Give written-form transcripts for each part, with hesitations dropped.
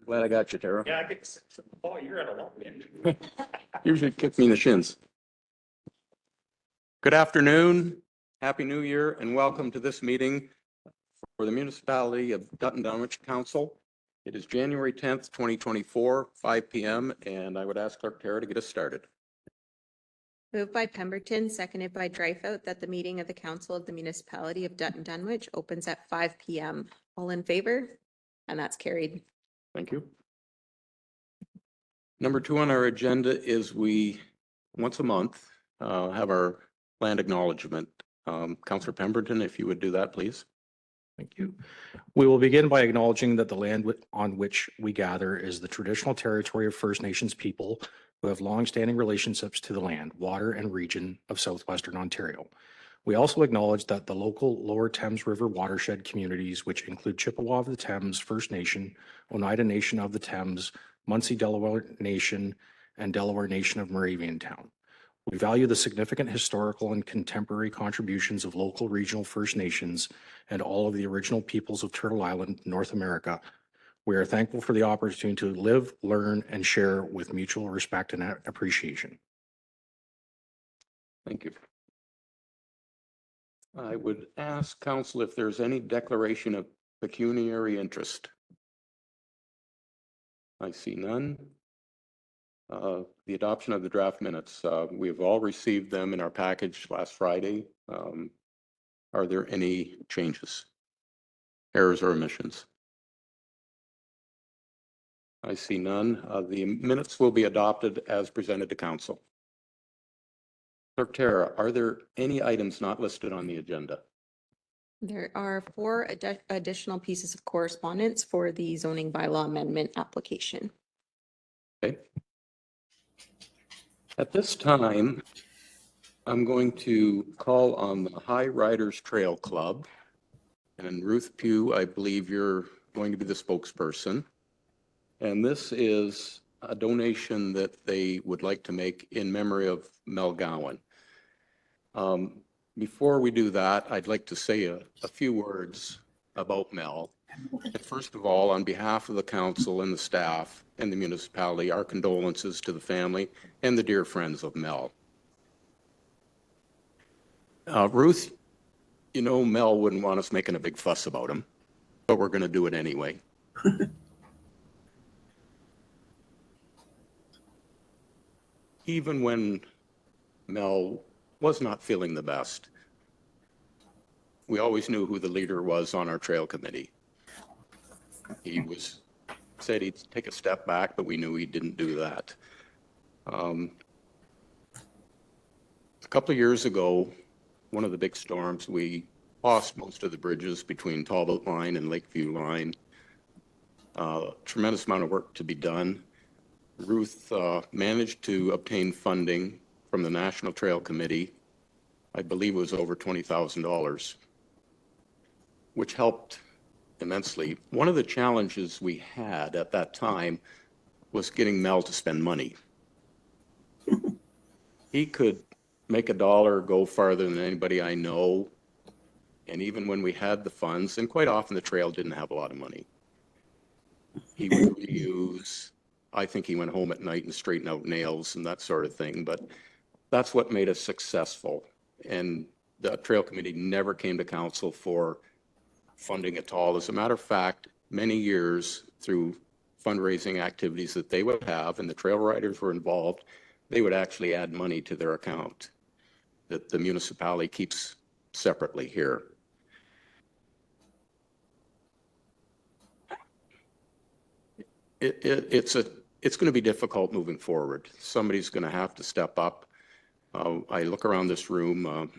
Glad I got you, Tara. Yeah, I get to, oh, you're at a long end. Usually kick me in the shins. Good afternoon, Happy New Year, and welcome to this meeting for the Municipality of Dutton Dunwich Council. It is January 10th, 2024, 5 p.m., and I would ask Clerk Tara to get us started. Moved by Pemberton, seconded by Dreyfus, that the meeting of the Council of the Municipality of Dutton Dunwich opens at 5 p.m. All in favor? And that's carried. Thank you. Number 2 on our agenda is we, once a month, have our land acknowledgement. Councillor Pemberton, if you would do that, please. Thank you. We will begin by acknowledging that the land on which we gather is the traditional territory of First Nations people who have long-standing relationships to the land, water, and region of southwestern Ontario. We also acknowledge that the local Lower Thames River watershed communities, which include Chippewa of the Thames First Nation, Oneida Nation of the Thames, Munsee Delaware Nation, and Delaware Nation of Moraviantown. We value the significant historical and contemporary contributions of local regional First Nations and all of the original peoples of Turtle Island, North America. We are thankful for the opportunity to live, learn, and share with mutual respect and appreciation. Thank you. I would ask Council if there's any declaration of pecuniary interest. I see none. The adoption of the draft minutes. We have all received them in our package last Friday. Are there any changes, errors, or omissions? I see none. The minutes will be adopted as presented to Council. Clerk Tara, are there any items not listed on the agenda? There are 4 additional pieces of correspondence for the zoning bylaw amendment application. Okay. At this time, I'm going to call on the High Riders Trail Club. And Ruth Pugh, I believe you're going to be the spokesperson. And this is a donation that they would like to make in memory of Mel Gowan. Before we do that, I'd like to say a few words about Mel. And first of all, on behalf of the council and the staff and the municipality, our condolences to the family and the dear friends of Mel. Ruth, you know Mel wouldn't want us making a big fuss about him, but we're going to do it anyway. Even when Mel was not feeling the best, we always knew who the leader was on our trail committee. He said he'd take a step back, but we knew he didn't do that. A couple of years ago, one of the big storms, we lost most of the bridges between Talbot Line and Lakeview Line. Tremendous amount of work to be done. Ruth managed to obtain funding from the National Trail Committee. I believe it was over $20,000, which helped immensely. One of the challenges we had at that time was getting Mel to spend money. He could make a dollar go farther than anybody I know. And even when we had the funds, and quite often the trail didn't have a lot of money, he would reuse. I think he went home at night and straightened out nails and that sort of thing. But that's what made us successful. And the trail committee never came to council for funding at all. As a matter of fact, many years through fundraising activities that they would have, and the trail riders were involved, they would actually add money to their account that the municipality keeps separately here. It's going to be difficult moving forward. Somebody's going to have to step up. I look around this room,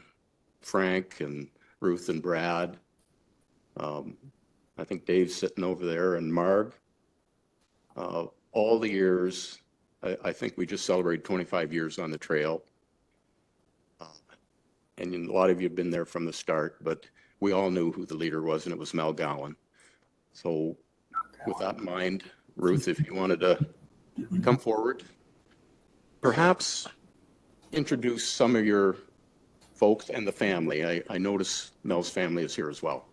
Frank and Ruth and Brad. I think Dave's sitting over there, and Marg. All the years, I think we just celebrated 25 years on the trail. And a lot of you have been there from the start, but we all knew who the leader was, and it was Mel Gowan. So with that in mind, Ruth, if you wanted to come forward, perhaps introduce some of your folks and the family. I notice Mel's family is here as well.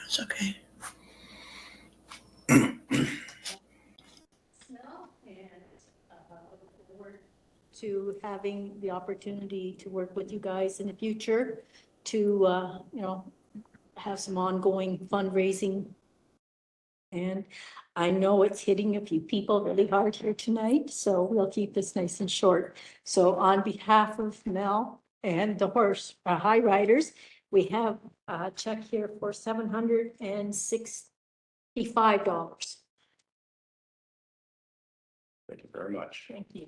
It's okay. Look forward to having the opportunity to work with you guys in the future to, have some ongoing fundraising. And I know it's hitting a few people really hard here tonight, so we'll keep this nice and short. So on behalf of Mel and the high riders, we have a check here for $765. Thank you very much. Thank you.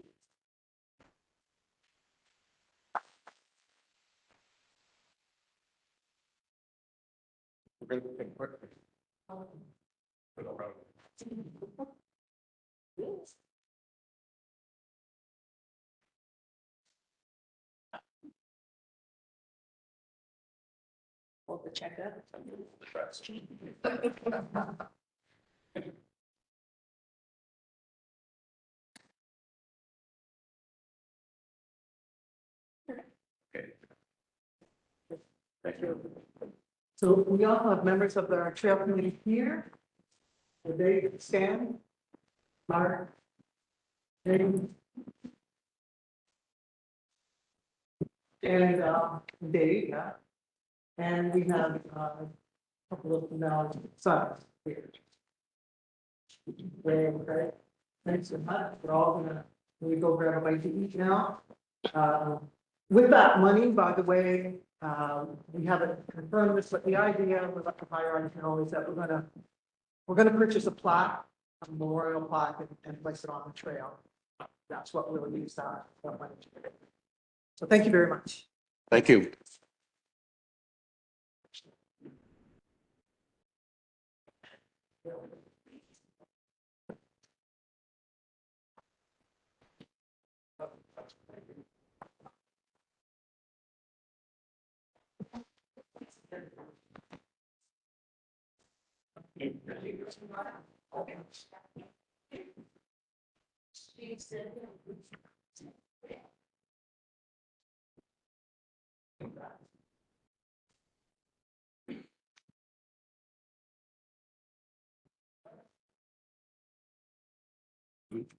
We're going to take a quick. Hold the check up. Okay. Thank you. So we also have members of our trail committee here. They stand. Mark. Dave. And Dave, yeah. And we have a couple of now sons here. Okay. Thanks so much. We're all gonna, we go grab a bite to eat now. With that money, by the way, we haven't confirmed this, but the idea with the fire is that we're gonna purchase a plaque, a memorial plaque, and place it on the trail. That's what we'll use that money to do. So thank you very much. Thank you.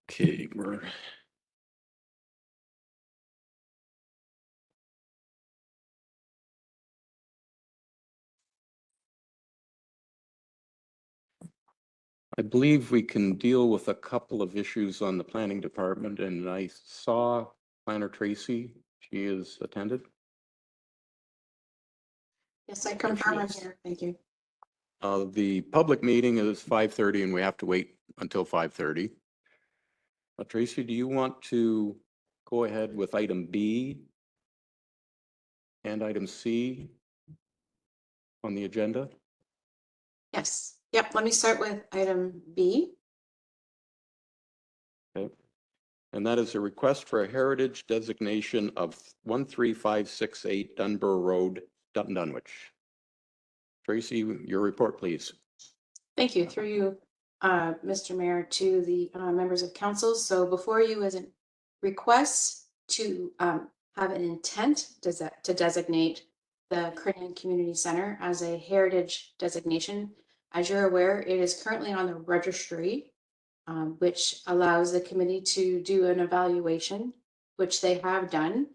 Okay, we're. I believe we can deal with a couple of issues on the planning department, and I saw Planner Tracy. She is attended. Yes, I confirm I'm here. Thank you. The public meeting is 5:30 and we have to wait until 5:30. Tracy, do you want to go ahead with item B and item C on the agenda? Yes. Yep. Let me start with item B. Okay. And that is a request for a heritage designation of 13568 Dunbar Road, Dutton Dunwich. Tracy, your report, please. Thank you. Through you, Mr. Mayor, to the members of council. So before you is a request to have an intent to designate the Cranian Community Center as a heritage designation. As you're aware, it is currently on the registry, which allows the committee to do an evaluation, which they have done.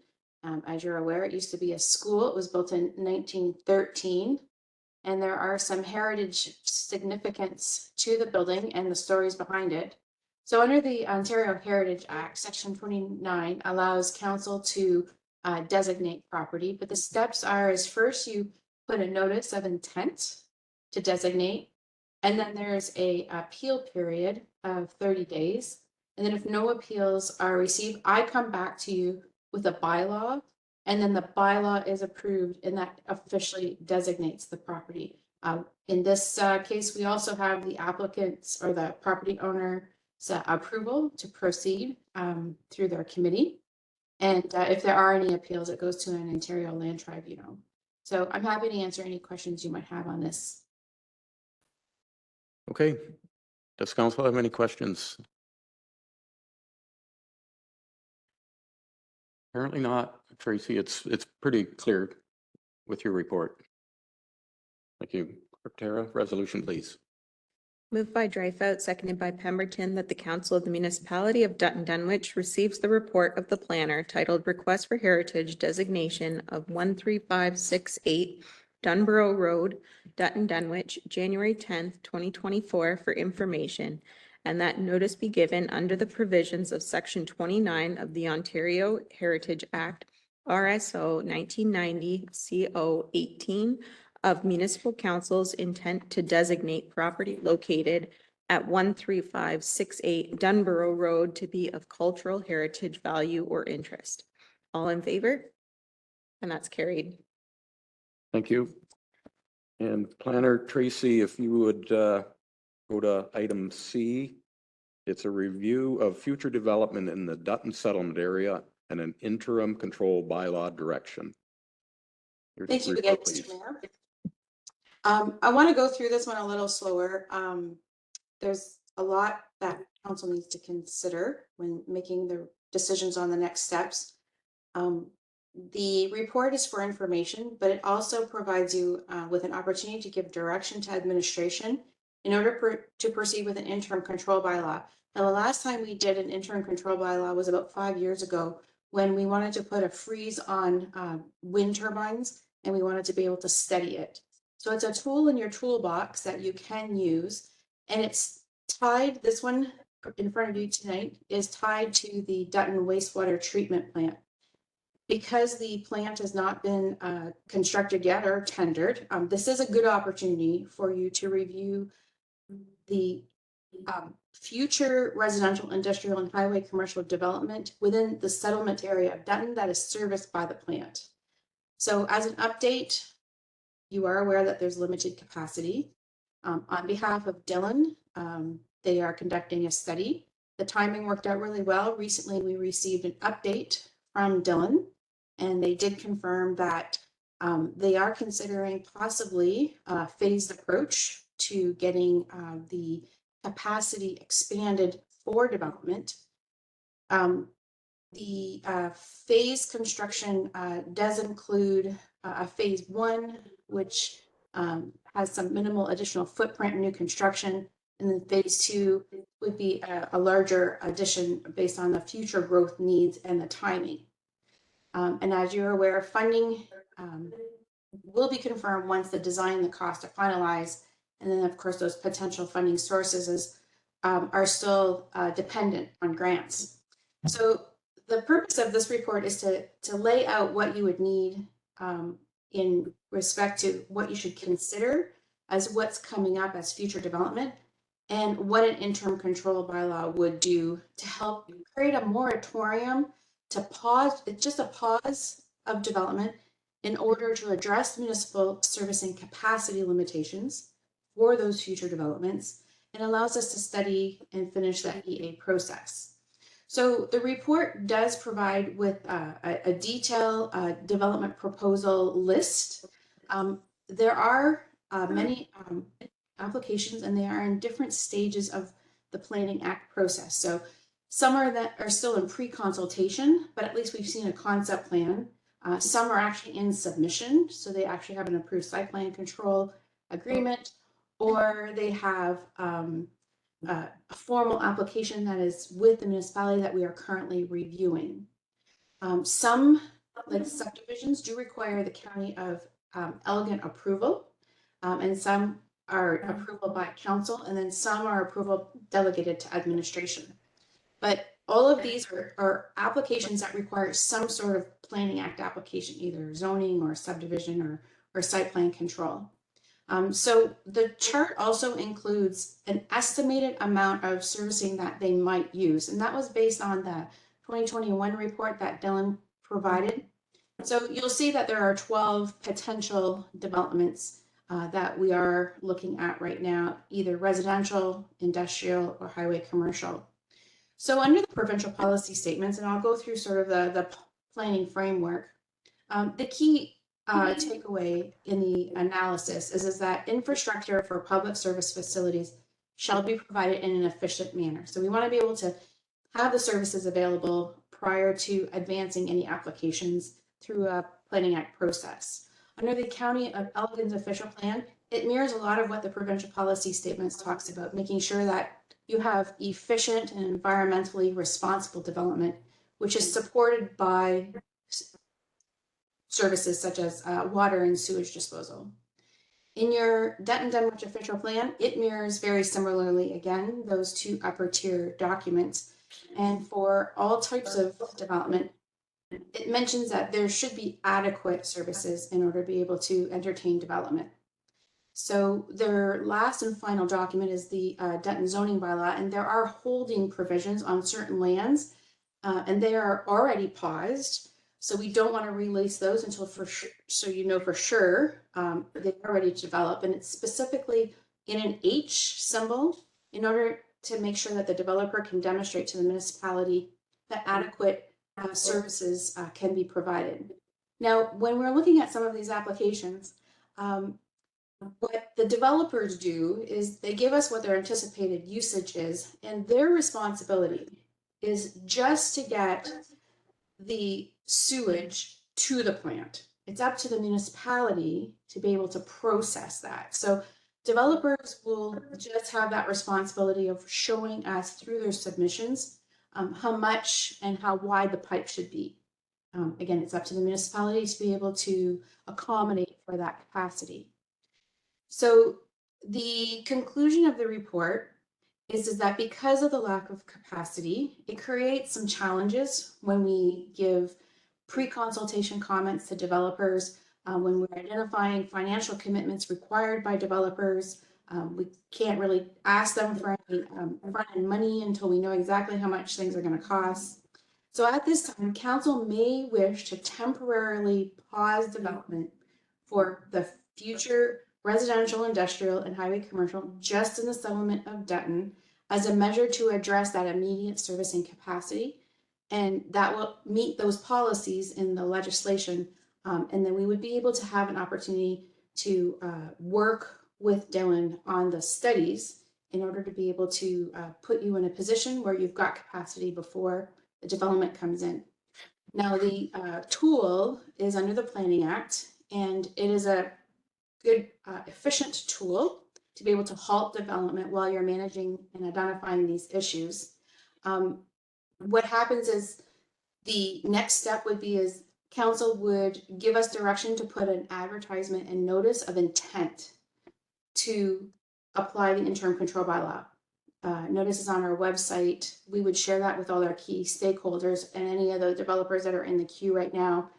As you're aware, it used to be a school. It was built in 1913. And there are some heritage significance to the building and the stories behind it. So under the Ontario Heritage Act, Section 29 allows council to designate property, but the steps are is first you put a notice of intent to designate, and then there's a appeal period of 30 days. And then if no appeals are received, I come back to you with a bylaw. And then the bylaw is approved and that officially designates the property. In this case, we also have the applicant's or the property owner's approval to proceed through their committee. And if there are any appeals, it goes to an Ontario Land Tribunal. So I'm happy to answer any questions you might have on this. Okay. Does council have any questions? Apparently not. Tracy, it's pretty clear with your report. Thank you. Clerk Tara, resolution, please. Moved by Dreyfus, seconded by Pemberton, that the Council of the Municipality of Dutton Dunwich receives the report of the planner titled Request for Heritage Designation of 13568 Dunborough Road, Dutton Dunwich, January 10th, 2024 for information, and that notice be given under the provisions of Section 29 of the Ontario Heritage Act, RSO 1990 CO 18, of municipal council's intent to designate property located at 13568 Dunborough Road to be of cultural heritage value or interest. All in favor? And that's carried. Thank you. And planner Tracy, if you would go to item C, it's a review of future development in the Dutton settlement area and an interim control bylaw direction. Your Thank you report, again, please. Mr. Mayor. I want to go through this one a little slower. There's a lot that council needs to consider when making the decisions on the next steps. The report is for information, but it also provides you with an opportunity to give direction to administration in order to proceed with an interim control bylaw. Now, the last time we did an interim control bylaw was about 5 years ago when we wanted to put a freeze on wind turbines and we wanted to be able to study it. So it's a tool in your toolbox that you can use, and it's tied, this one in front of you tonight is tied to the Dutton wastewater treatment plant. Because the plant has not been constructed yet or tendered, this is a good opportunity for you to review the future residential, industrial, and highway commercial development within the settlement area of Dutton that is serviced by the plant. So as an update, you are aware that there's limited capacity. On behalf of Dylan, they are conducting a study. The timing worked out really well. Recently, we received an update from Dylan, and they did confirm that they are considering possibly a phased approach to getting the capacity expanded for development. The phase construction does include a phase 1, which has some minimal additional footprint and new construction. And then phase 2 would be a larger addition based on the future growth needs and the timing. And as you're aware, funding will be confirmed once the design and the cost are finalized. And then, of course, those potential funding sources are still dependent on grants. So the purpose of this report is to lay out what you would need in respect to what you should consider as what's coming up as future development and what an interim control bylaw would do to help create a moratorium to pause. It's just a pause of development in order to address municipal servicing capacity limitations for those future developments and allows us to study and finish that EA process. So the report does provide with a detailed development proposal list. There are many applications, and they are in different stages of the Planning Act process. So some are still in pre-consultation, but at least we've seen a concept plan. Some are actually in submission, so they actually have an approved site plan control agreement, or they have a formal application that is with the municipality that we are currently reviewing. Some, like subdivisions, do require the County of Elgin approval, and some are approval by council, and then some are approval delegated to administration. But all of these are applications that require some sort of Planning Act application, either zoning or subdivision or site plan control. So the chart also includes an estimated amount of servicing that they might use, and that was based on the 2021 report that Dylan provided. So you'll see that there are 12 potential developments that we are looking at right now, either residential, industrial, or highway commercial. So under the provincial policy statements, and I'll go through sort of the planning framework, the key takeaway in the analysis is that infrastructure for public service facilities shall be provided in an efficient manner. So we want to be able to have the services available prior to advancing any applications through a Planning Act process. Under the County of Elgin's official plan, it mirrors a lot of what the provincial policy statements talks about, making sure that you have efficient and environmentally responsible development, which is supported by services such as water and sewage disposal. In your Dutton Dunwich official plan, it mirrors very similarly, again, those two upper tier documents. And for all types of development, it mentions that there should be adequate services in order to be able to entertain development. So their last and final document is the Dutton zoning bylaw, and there are holding provisions on certain lands, and they are already paused. So we don't want to release those until so you know for sure they are ready to develop. And it's specifically in an H symbol in order to make sure that the developer can demonstrate to the municipality that adequate services can be provided. Now, when we're looking at some of these applications, what the developers do is they give us what their anticipated usage is, and their responsibility is just to get the sewage to the plant. It's up to the municipality to be able to process that. So developers will just have that responsibility of showing us through their submissions how much and how wide the pipe should be. Again, it's up to the municipality to be able to accommodate for that capacity. So the conclusion of the report is that because of the lack of capacity, it creates some challenges when we give pre-consultation comments to developers, when we're identifying financial commitments required by developers. We can't really ask them for any front-end money until we know exactly how much things are going to cost. So at this time, council may wish to temporarily pause development for the future residential, industrial, and highway commercial just in the settlement of Dutton as a measure to address that immediate servicing capacity. And that will meet those policies in the legislation. And then we would be able to have an opportunity to work with Dylan on the studies in order to be able to put you in a position where you've got capacity before the development comes in. Now, the tool is under the Planning Act, and it is a good, efficient tool to be able to halt development while you're managing and identifying these issues. What happens is the next step would be is council would give us direction to put an advertisement and notice of intent to apply the interim control bylaw. Notice is on our website. We would share that with all our key stakeholders and any of the developers that are in the queue right now.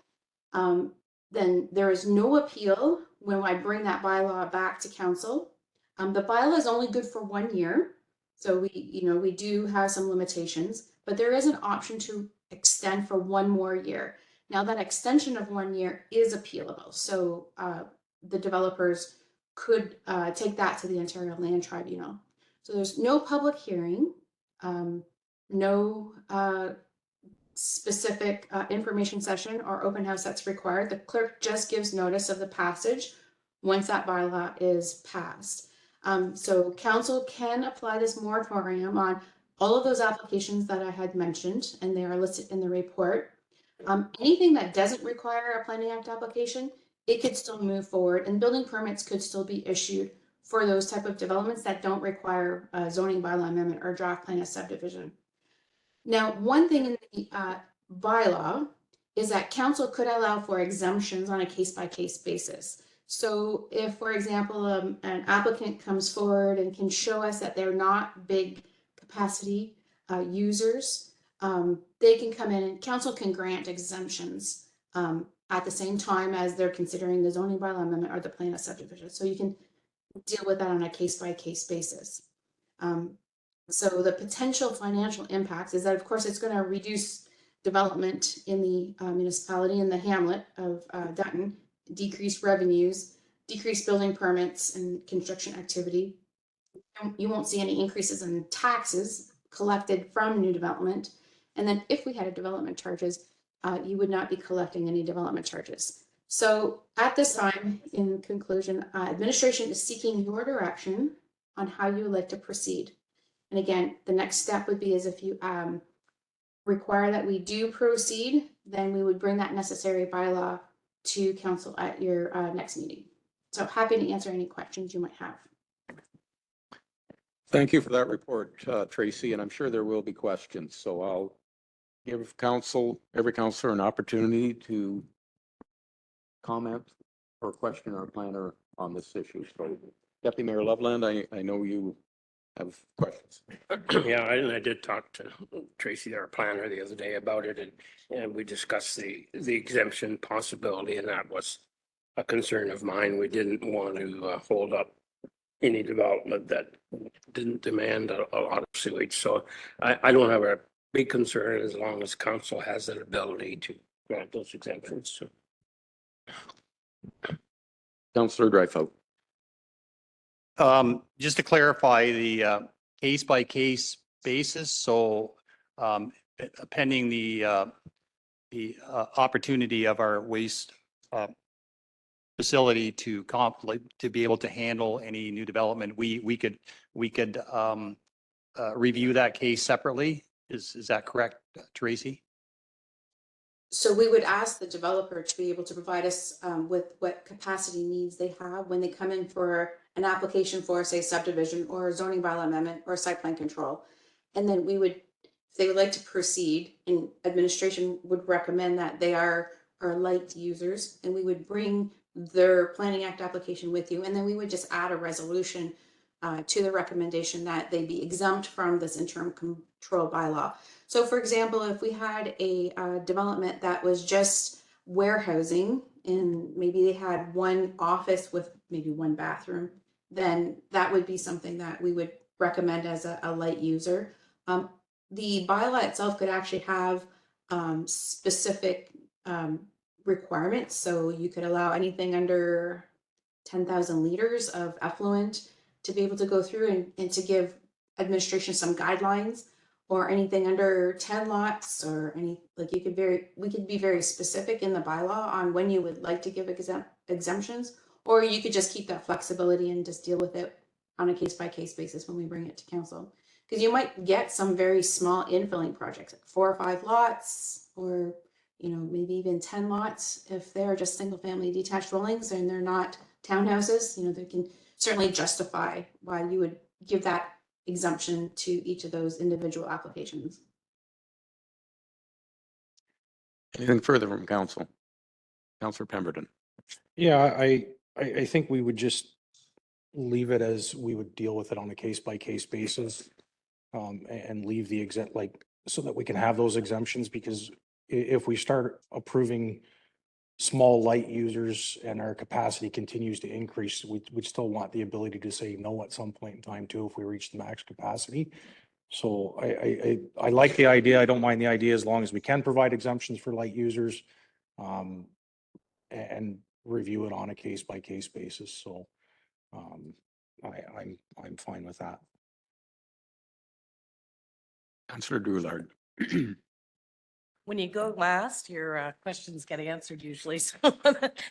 Then there is no appeal when I bring that bylaw back to council. The bylaw is only good for 1 year. So we do have some limitations, but there is an option to extend for 1 more year. Now that extension of 1 year is appealable. So the developers could take that to the Ontario Land Tribunal. So there's no public hearing, no specific information session or open house that's required. The clerk just gives notice of the passage once that bylaw is passed. So council can apply this moratorium on all of those applications that I had mentioned, and they are listed in the report. Anything that doesn't require a Planning Act application, it could still move forward, and building permits could still be issued for those type of developments that don't require a zoning bylaw amendment or draft plan of subdivision. Now, one thing in the bylaw is that council could allow for exemptions on a case-by-case basis. So if, for example, an applicant comes forward and can show us that they're not big capacity users, they can come in and council can grant exemptions at the same time as they're considering the zoning bylaw amendment or the plan of subdivision. So you can deal with that on a case-by-case basis. So the potential financial impacts is that, of course, it's going to reduce development in the municipality, in the hamlet of Dutton, decrease revenues, decrease building permits and construction activity. You won't see any increases in taxes collected from new development. And then if we had development charges, you would not be collecting any development charges. So at this time, in conclusion, administration is seeking your direction on how you would like to proceed. And again, the next step would be is if you require that we do proceed, then we would bring that necessary bylaw to council at your next meeting. So happy to answer any questions you might have. Thank you for that report, Tracy, and I'm sure there will be questions. So I'll give every councillor an opportunity to comment or question our planner on this issue. So Deputy Mayor Loveland, I know you have questions. Yeah, and I did talk to Tracy, our planner, the other day about it, and we discussed the exemption possibility, and that was a concern of mine. We didn't want to hold up any development that didn't demand a lot of sewage. So I don't have a big concern as long as council has that ability to grant those exemptions. So. Councillor Dreyfus. Just to clarify the case by case basis, so pending the opportunity of our waste facility to be able to handle any new development, we could review that case separately. Is that correct, Tracy? So we would ask the developer to be able to provide us with what capacity needs they have when they come in for an application for, say, subdivision or zoning bylaw amendment or site plan control. And then we would, if they would like to proceed, and administration would recommend that they are light users, and we would bring their Planning Act application with you. And then we would just add a resolution to the recommendation that they be exempt from this interim control bylaw. So for example, if we had a development that was just warehousing and maybe they had one office with maybe one bathroom, then that would be something that we would recommend as a light user. The bylaw itself could actually have specific requirements. So you could allow anything under 10,000 liters of effluent to be able to go through and to give administration some guidelines, or anything under 10 lots or any, like we could be very specific in the bylaw on when you would like to give exemptions, or you could just keep that flexibility and just deal with it on a case by case basis when we bring it to council. Because you might get some very small infilling projects, like 4 or 5 lots, or maybe even 10 lots if they're just single family detached dwellings and they're not townhouses. They can certainly justify why you would give that exemption to each of those individual applications. Anything further from council? Councillor Pemberton. Yeah, I think we would just leave it as we would deal with it on a case by case basis. And leave the so that we can have those exemptions, because if we start approving small light users and our capacity continues to increase, we'd still want the ability to say no at some point in time too, if we reach the max capacity. So I like the idea. I don't mind the idea as long as we can provide exemptions for light users, and review it on a case by case basis. So I'm fine with that. Councillor Doulard. When you go last, your questions get answered usually, so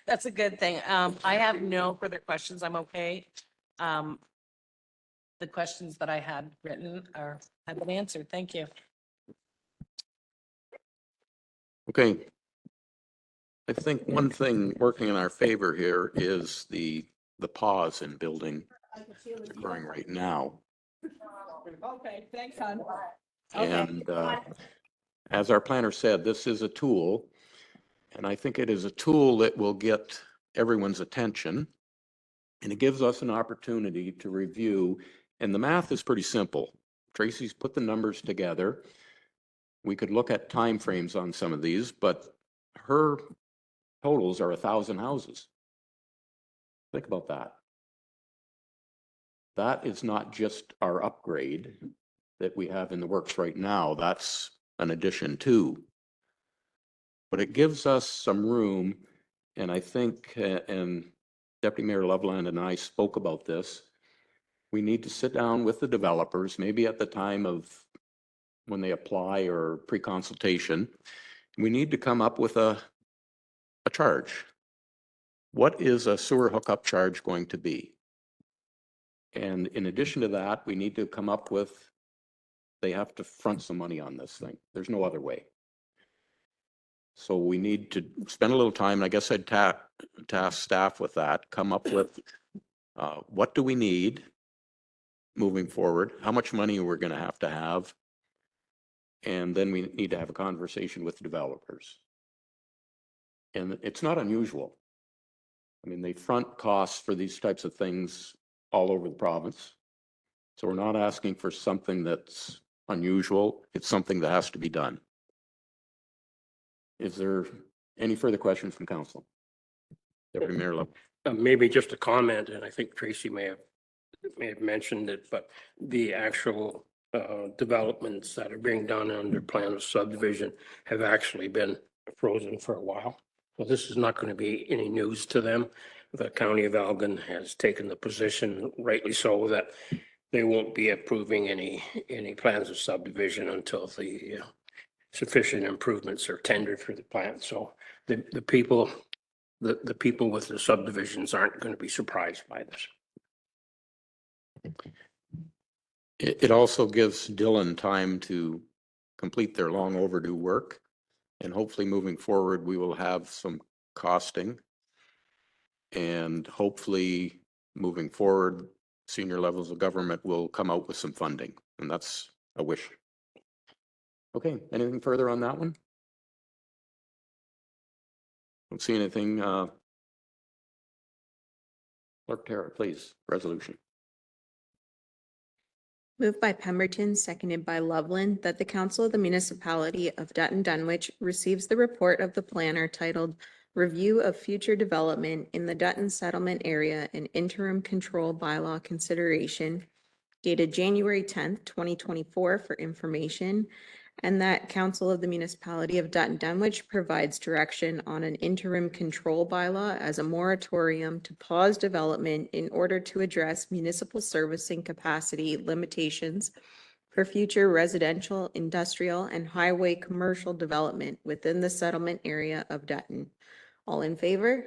that's a good thing. I have no further questions. I'm okay. The questions that I had written have been answered. Thank you. Okay. I think one thing working in our favor here is the pause in building occurring right now. Okay, thanks, hon. And as our planner said, this is a tool, and I think it is a tool that will get everyone's attention, and it gives us an opportunity to review, and the math is pretty simple. Tracy's put the numbers together. We could look at timeframes on some of these, but her totals are 1,000 houses. Think about that. That is not just our upgrade that we have in the works right now. That's an addition too. But it gives us some room, and I think, and Deputy Mayor Loveland and I spoke about this, we need to sit down with the developers, maybe at the time of when they apply or pre-consultation. We need to come up with a charge. What is a sewer hookup charge going to be? And in addition to that, we need to come up with, they have to front some money on this thing. There's no other way. So we need to spend a little time, and I guess I'd task staff with that, come up with what do we need moving forward, how much money we're going to have, and then we need to have a conversation with developers. And it's not unusual. I mean, they front costs for these types of things all over the province. So we're not asking for something that's unusual. It's something that has to be done. Is there any further questions from council? Deputy Mayor Love. Maybe just a comment, and I think Tracy may have mentioned it, but the actual developments that are being done under plan of subdivision have actually been frozen for a while. So this is not going to be any news to them. The County of Elgin has taken the position, rightly so, that they won't be approving any plans of subdivision until the sufficient improvements are tendered for the plan. So the people with the subdivisions aren't going to be surprised by this. It also gives Dillon time to complete their long overdue work. And hopefully moving forward, we will have some costing. And hopefully moving forward, senior levels of government will come out with some funding. And that's a wish. Okay, anything further on that one? Don't see anything. Clerk Tara, please, resolution. Moved by Pemberton, seconded by Loveland, that the Council of the Municipality of Dutton Dunwich receives the report of the planner titled Review of Future Development in the Dutton Settlement Area and Interim Control Bylaw Consideration, dated January 10th, 2024 for information, and that Council of the Municipality of Dutton Dunwich provides direction on an interim control bylaw as a moratorium to pause development in order to address municipal servicing capacity limitations for future residential, industrial, and highway commercial development within the settlement area of Dutton. All in favor?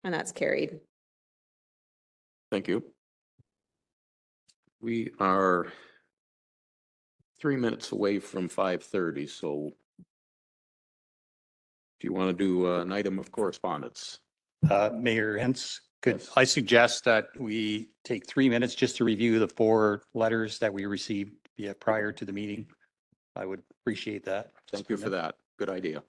And that's carried. Thank you. We are 3 minutes away from 5:30, so do you want to do an item of correspondence? Mayor Hens, I suggest that we take 3 minutes just to review the 4 letters that we received prior to the meeting. I would appreciate that. Thank you for that. Good idea.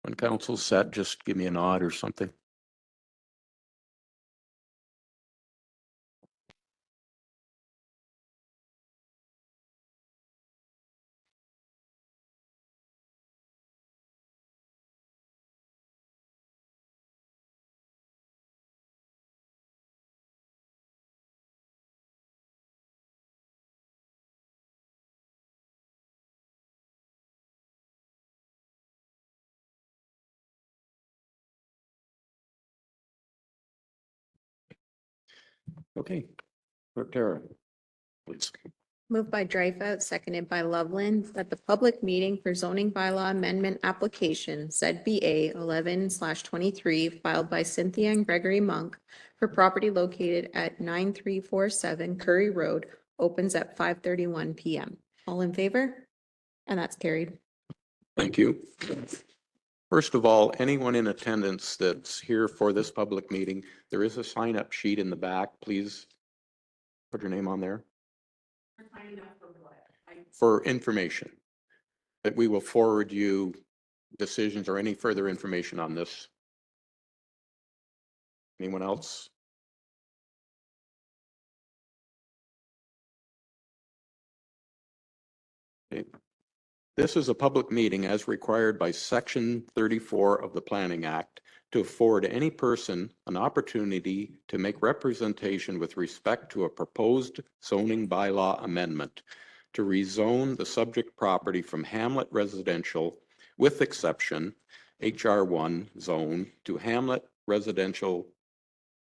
When council's set, just give me a nod or something. Okay, Clerk Tara, please. Moved by Dreyfus, seconded by Loveland, that the public meeting for zoning bylaw amendment application ZBA 11/23 filed by Cynthia and Gregory Monk for property located at 9347 Curry Road opens at 5:31 PM. All in favor? And that's carried. Thank you. First of all, anyone in attendance that's here for this public meeting, there is a sign-up sheet in the back. Please put your name on there. For information, that we will forward you decisions or any further information on this. Anyone else? Okay. This is a public meeting as required by Section 34 of the Planning Act to afford any person an opportunity to make representation with respect to a proposed zoning bylaw amendment to rezone the subject property from Hamlet Residential with exception HR1 zone to Hamlet Residential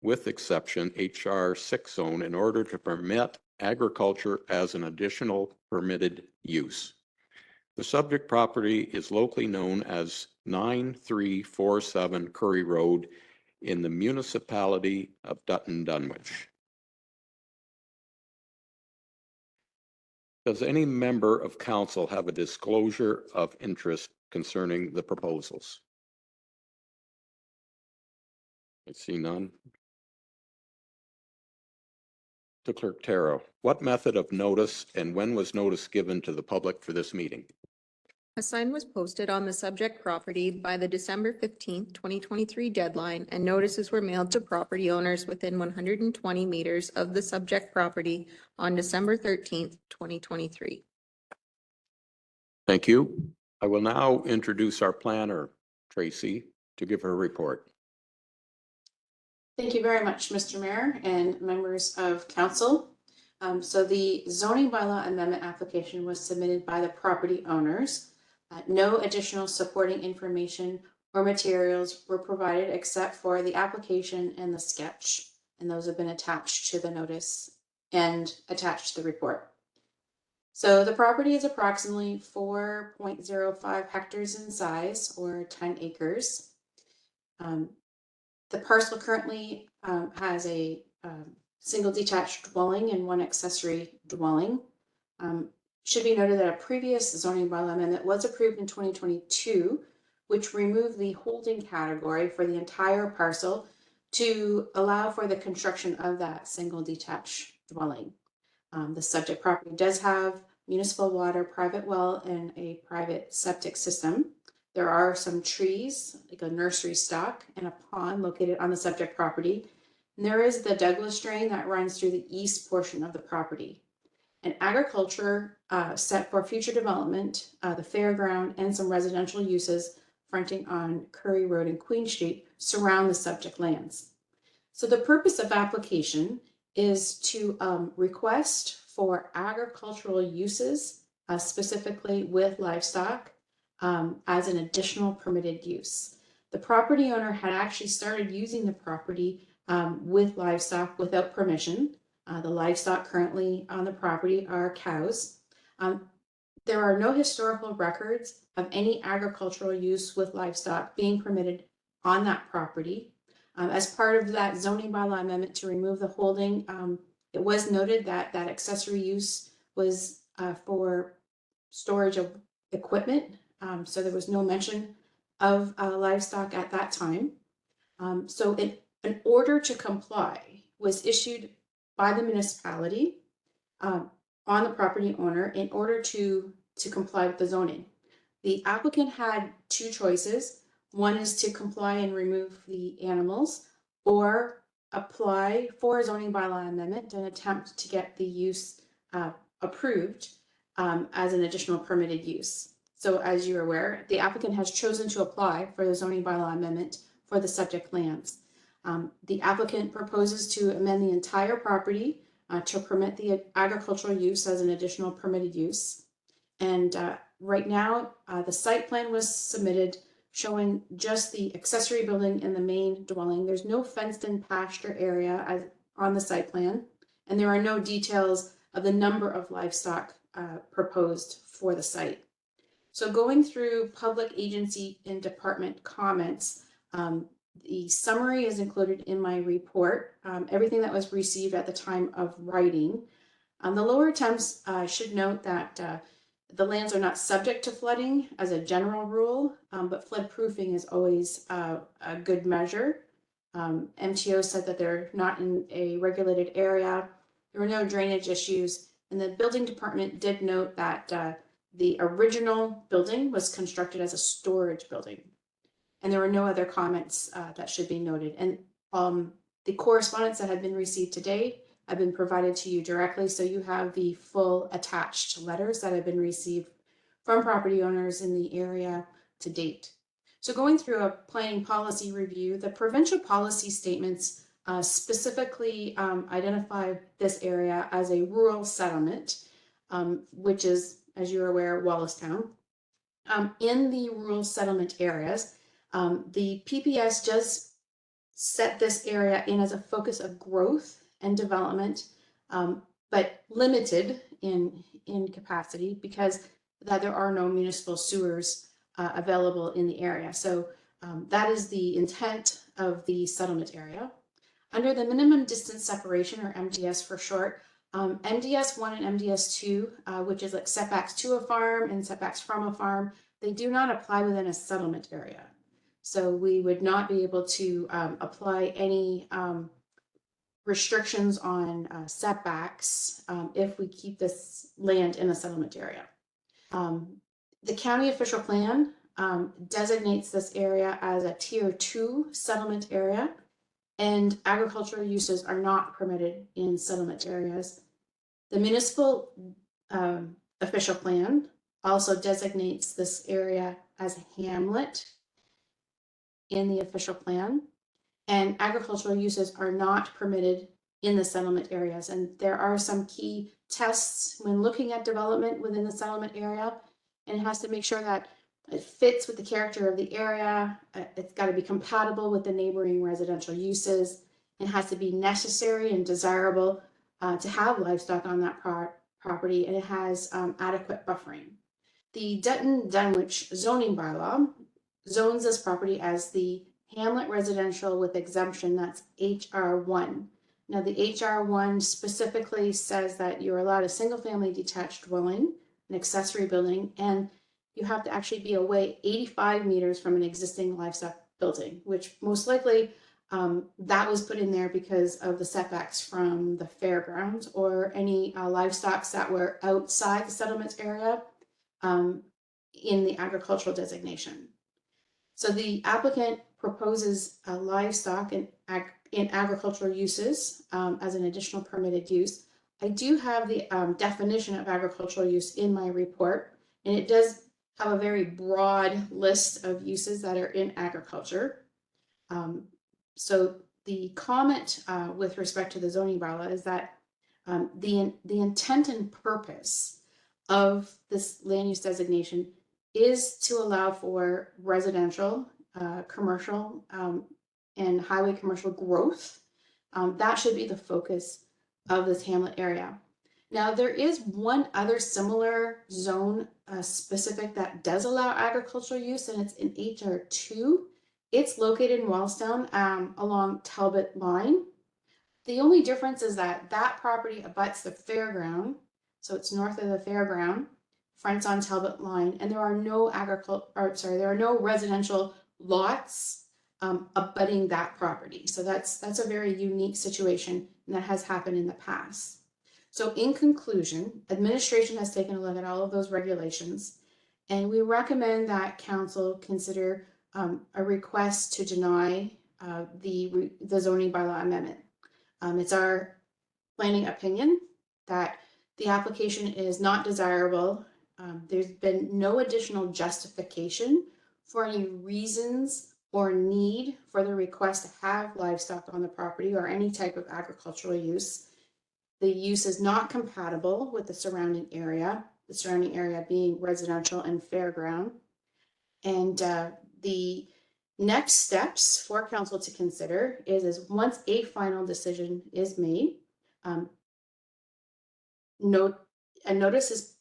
with exception HR 6 zone in order to permit agriculture as an additional permitted use. The subject property is locally known as 9347 Curry Road in the municipality of Dutton Dunwich. Does any member of council have a disclosure of interest concerning the proposals? I see none. To Clerk Tara, what method of notice and when was notice given to the public for this meeting? A sign was posted on the subject property by the December 15th, 2023 deadline, and notices were mailed to property owners within 120 meters of the subject property on December 13th, 2023. Thank you. I will now introduce our planner, Tracy, to give her report. Thank you very much, Mr. Mayor and members of council. So the zoning bylaw amendment application was submitted by the property owners. No additional supporting information or materials were provided except for the application and the sketch, and those have been attached to the notice and attached to the report. So the property is approximately 4.05 hectares in size, or 10 acres. The parcel currently has a single detached dwelling and one accessory dwelling. Should be noted that a previous zoning bylaw amendment was approved in 2022, which removed the holding category for the entire parcel to allow for the construction of that single detached dwelling. The subject property does have municipal water, private well, and a private septic system. There are some trees, like a nursery stock, and a pond located on the subject property. And there is the Douglas drain that runs through the east portion of the property. And agriculture set for future development, the fairground, and some residential uses fronting on Curry Road and Queen Street surround the subject lands. So the purpose of application is to request for agricultural uses, specifically with livestock, as an additional permitted use. The property owner had actually started using the property with livestock without permission. The livestock currently on the property are cows. There are no historical records of any agricultural use with livestock being permitted on that property. As part of that zoning bylaw amendment to remove the holding, it was noted that that accessory use was for storage of equipment. So there was no mention of livestock at that time. So an order to comply was issued by the municipality on the property owner in order to comply with the zoning. The applicant had two choices. One is to comply and remove the animals, or apply for a zoning bylaw amendment and attempt to get the use approved as an additional permitted use. So as you're aware, the applicant has chosen to apply for the zoning bylaw amendment for the subject lands. The applicant proposes to amend the entire property to permit the agricultural use as an additional permitted use. And right now, the site plan was submitted showing just the accessory building and the main dwelling. There's no fenced-in pasture area on the site plan, and there are no details of the number of livestock proposed for the site. So going through public agency and department comments, the summary is included in my report, everything that was received at the time of writing. The Lower Thames should note that the lands are not subject to flooding as a general rule, but flood proofing is always a good measure. MTO said that they're not in a regulated area. There were no drainage issues. And the building department did note that the original building was constructed as a storage building. And there were no other comments that should be noted. And the correspondence that had been received today have been provided to you directly, so you have the full attached letters that have been received from property owners in the area to date. So going through a planning policy review, the provincial policy statements specifically identify this area as a rural settlement, which is, as you're aware, Wallacestown. In the rural settlement areas, the PPS does set this area in as a focus of growth and development, but limited in capacity because that there are no municipal sewers available in the area. So that is the intent of the settlement area. Under the minimum distance separation, or MDS for short, MDS 1 and MDS 2, which is like setbacks to a farm and setbacks from a farm, they do not apply within a settlement area. So we would not be able to apply any restrictions on setbacks if we keep this land in a settlement area. The county official plan designates this area as a tier 2 settlement area, and agricultural uses are not permitted in settlement areas. The municipal official plan also designates this area as a hamlet in the official plan, and agricultural uses are not permitted in the settlement areas. And there are some key tests when looking at development within the settlement area, and it has to make sure that it fits with the character of the area. It's got to be compatible with the neighboring residential uses. It has to be necessary and desirable to have livestock on that property, and it has adequate buffering. The Dutton Dunwich zoning bylaw zones this property as the hamlet residential with exemption, that's HR1. Now the HR1 specifically says that you're allowed a single family detached dwelling, an accessory building, and you have to actually be away 85 meters from an existing livestock building, which most likely that was put in there because of the setbacks from the fairgrounds or any livestock that were outside the settlement area in the agricultural designation. So the applicant proposes livestock in agricultural uses as an additional permitted use. I do have the definition of agricultural use in my report, and it does have a very broad list of uses that are in agriculture. So the comment with respect to the zoning bylaw is that the intent and purpose of this land use designation is to allow for residential, commercial, and highway commercial growth. That should be the focus of this hamlet area. Now, there is one other similar zone specific that does allow agricultural use, and it's in HR2. It's located in Wallacestown along Talbot Line. The only difference is that that property abuts the fairground, so it's north of the fairground, fronts on Talbot Line, and there are no residential lots abutting that property. So that's a very unique situation, and that has happened in the past. So in conclusion, administration has taken a look at all of those regulations, and we recommend that council consider a request to deny the zoning bylaw amendment. It's our planning opinion that the application is not desirable. There's been no additional justification for any reasons or need for the request to have livestock on the property or any type of agricultural use. The use is not compatible with the surrounding area being residential and fairground. And the next steps for council to consider is once a final decision is made, a notice is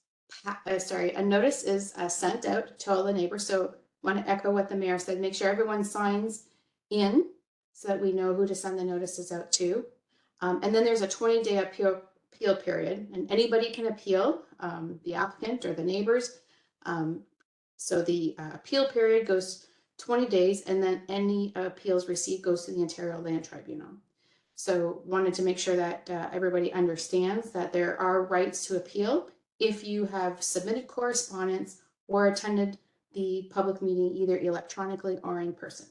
sent out to all the neighbors. So want to echo what the mayor said, make sure everyone signs in so that we know who to send the notices out to. And then there's a 20-day appeal period, and anybody can appeal, the applicant or the neighbors. So the appeal period goes 20 days, and then any appeals received goes to the Ontario Land Tribunal. So wanted to make sure that everybody understands that there are rights to appeal if you have submitted correspondence or attended the public meeting either electronically or in person.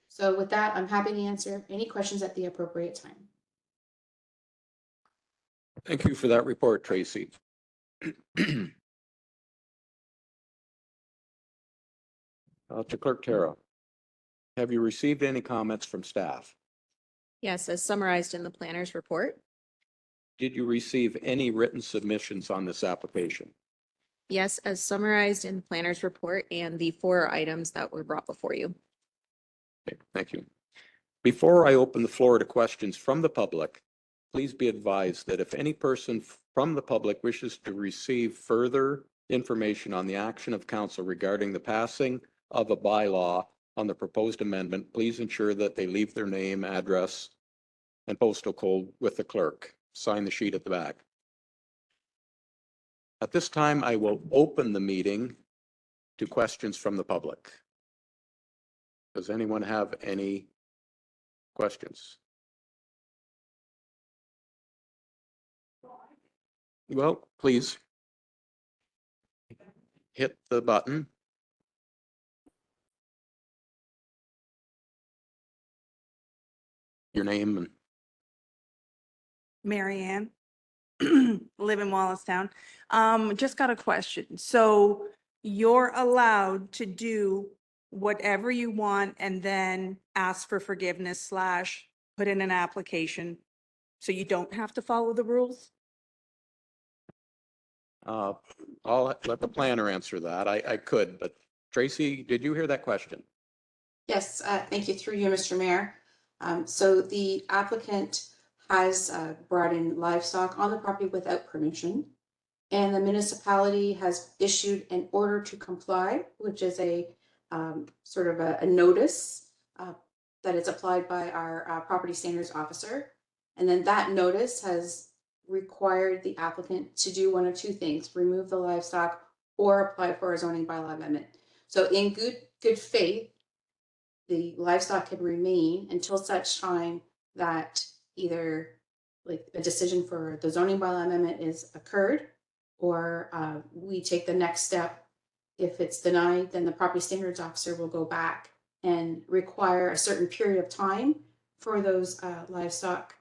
So with that, I'm happy to answer any questions at the appropriate time. Thank you for that report, Tracy. To Clerk Tara, have you received any comments from staff? Yes, as summarized in the planner's report. Did you receive any written submissions on this application? Yes, as summarized in the planner's report and the 4 items that were brought before you. Okay, thank you. Before I open the floor to questions from the public, please be advised that if any person from the public wishes to receive further information on the action of council regarding the passing of a bylaw on the proposed amendment, please ensure that they leave their name, address, and postal code with the clerk. Sign the sheet at the back. At this time, I will open the meeting to questions from the public. Does anyone have any questions? Well, please hit the button. Your name and Mary Ann, live in Wallacestown. Just got a question. So you're allowed to do whatever you want and then ask for forgiveness / put in an application, so you don't have to follow the rules? I'll let the planner answer that. I could, but Tracy, did you hear that question? Yes, thank you. Through you, Mr. Mayor. So the applicant has brought in livestock on the property without permission, and the municipality has issued an order to comply, which is a sort of a notice that is applied by our property standards officer. And then that notice has required the applicant to do one of 2 things: remove the livestock or apply for a zoning bylaw amendment. So in good faith, the livestock can remain until such time that either like a decision for the zoning bylaw amendment is occurred, or we take the next step. If it's denied, then the property standards officer will go back and require a certain period of time for those livestock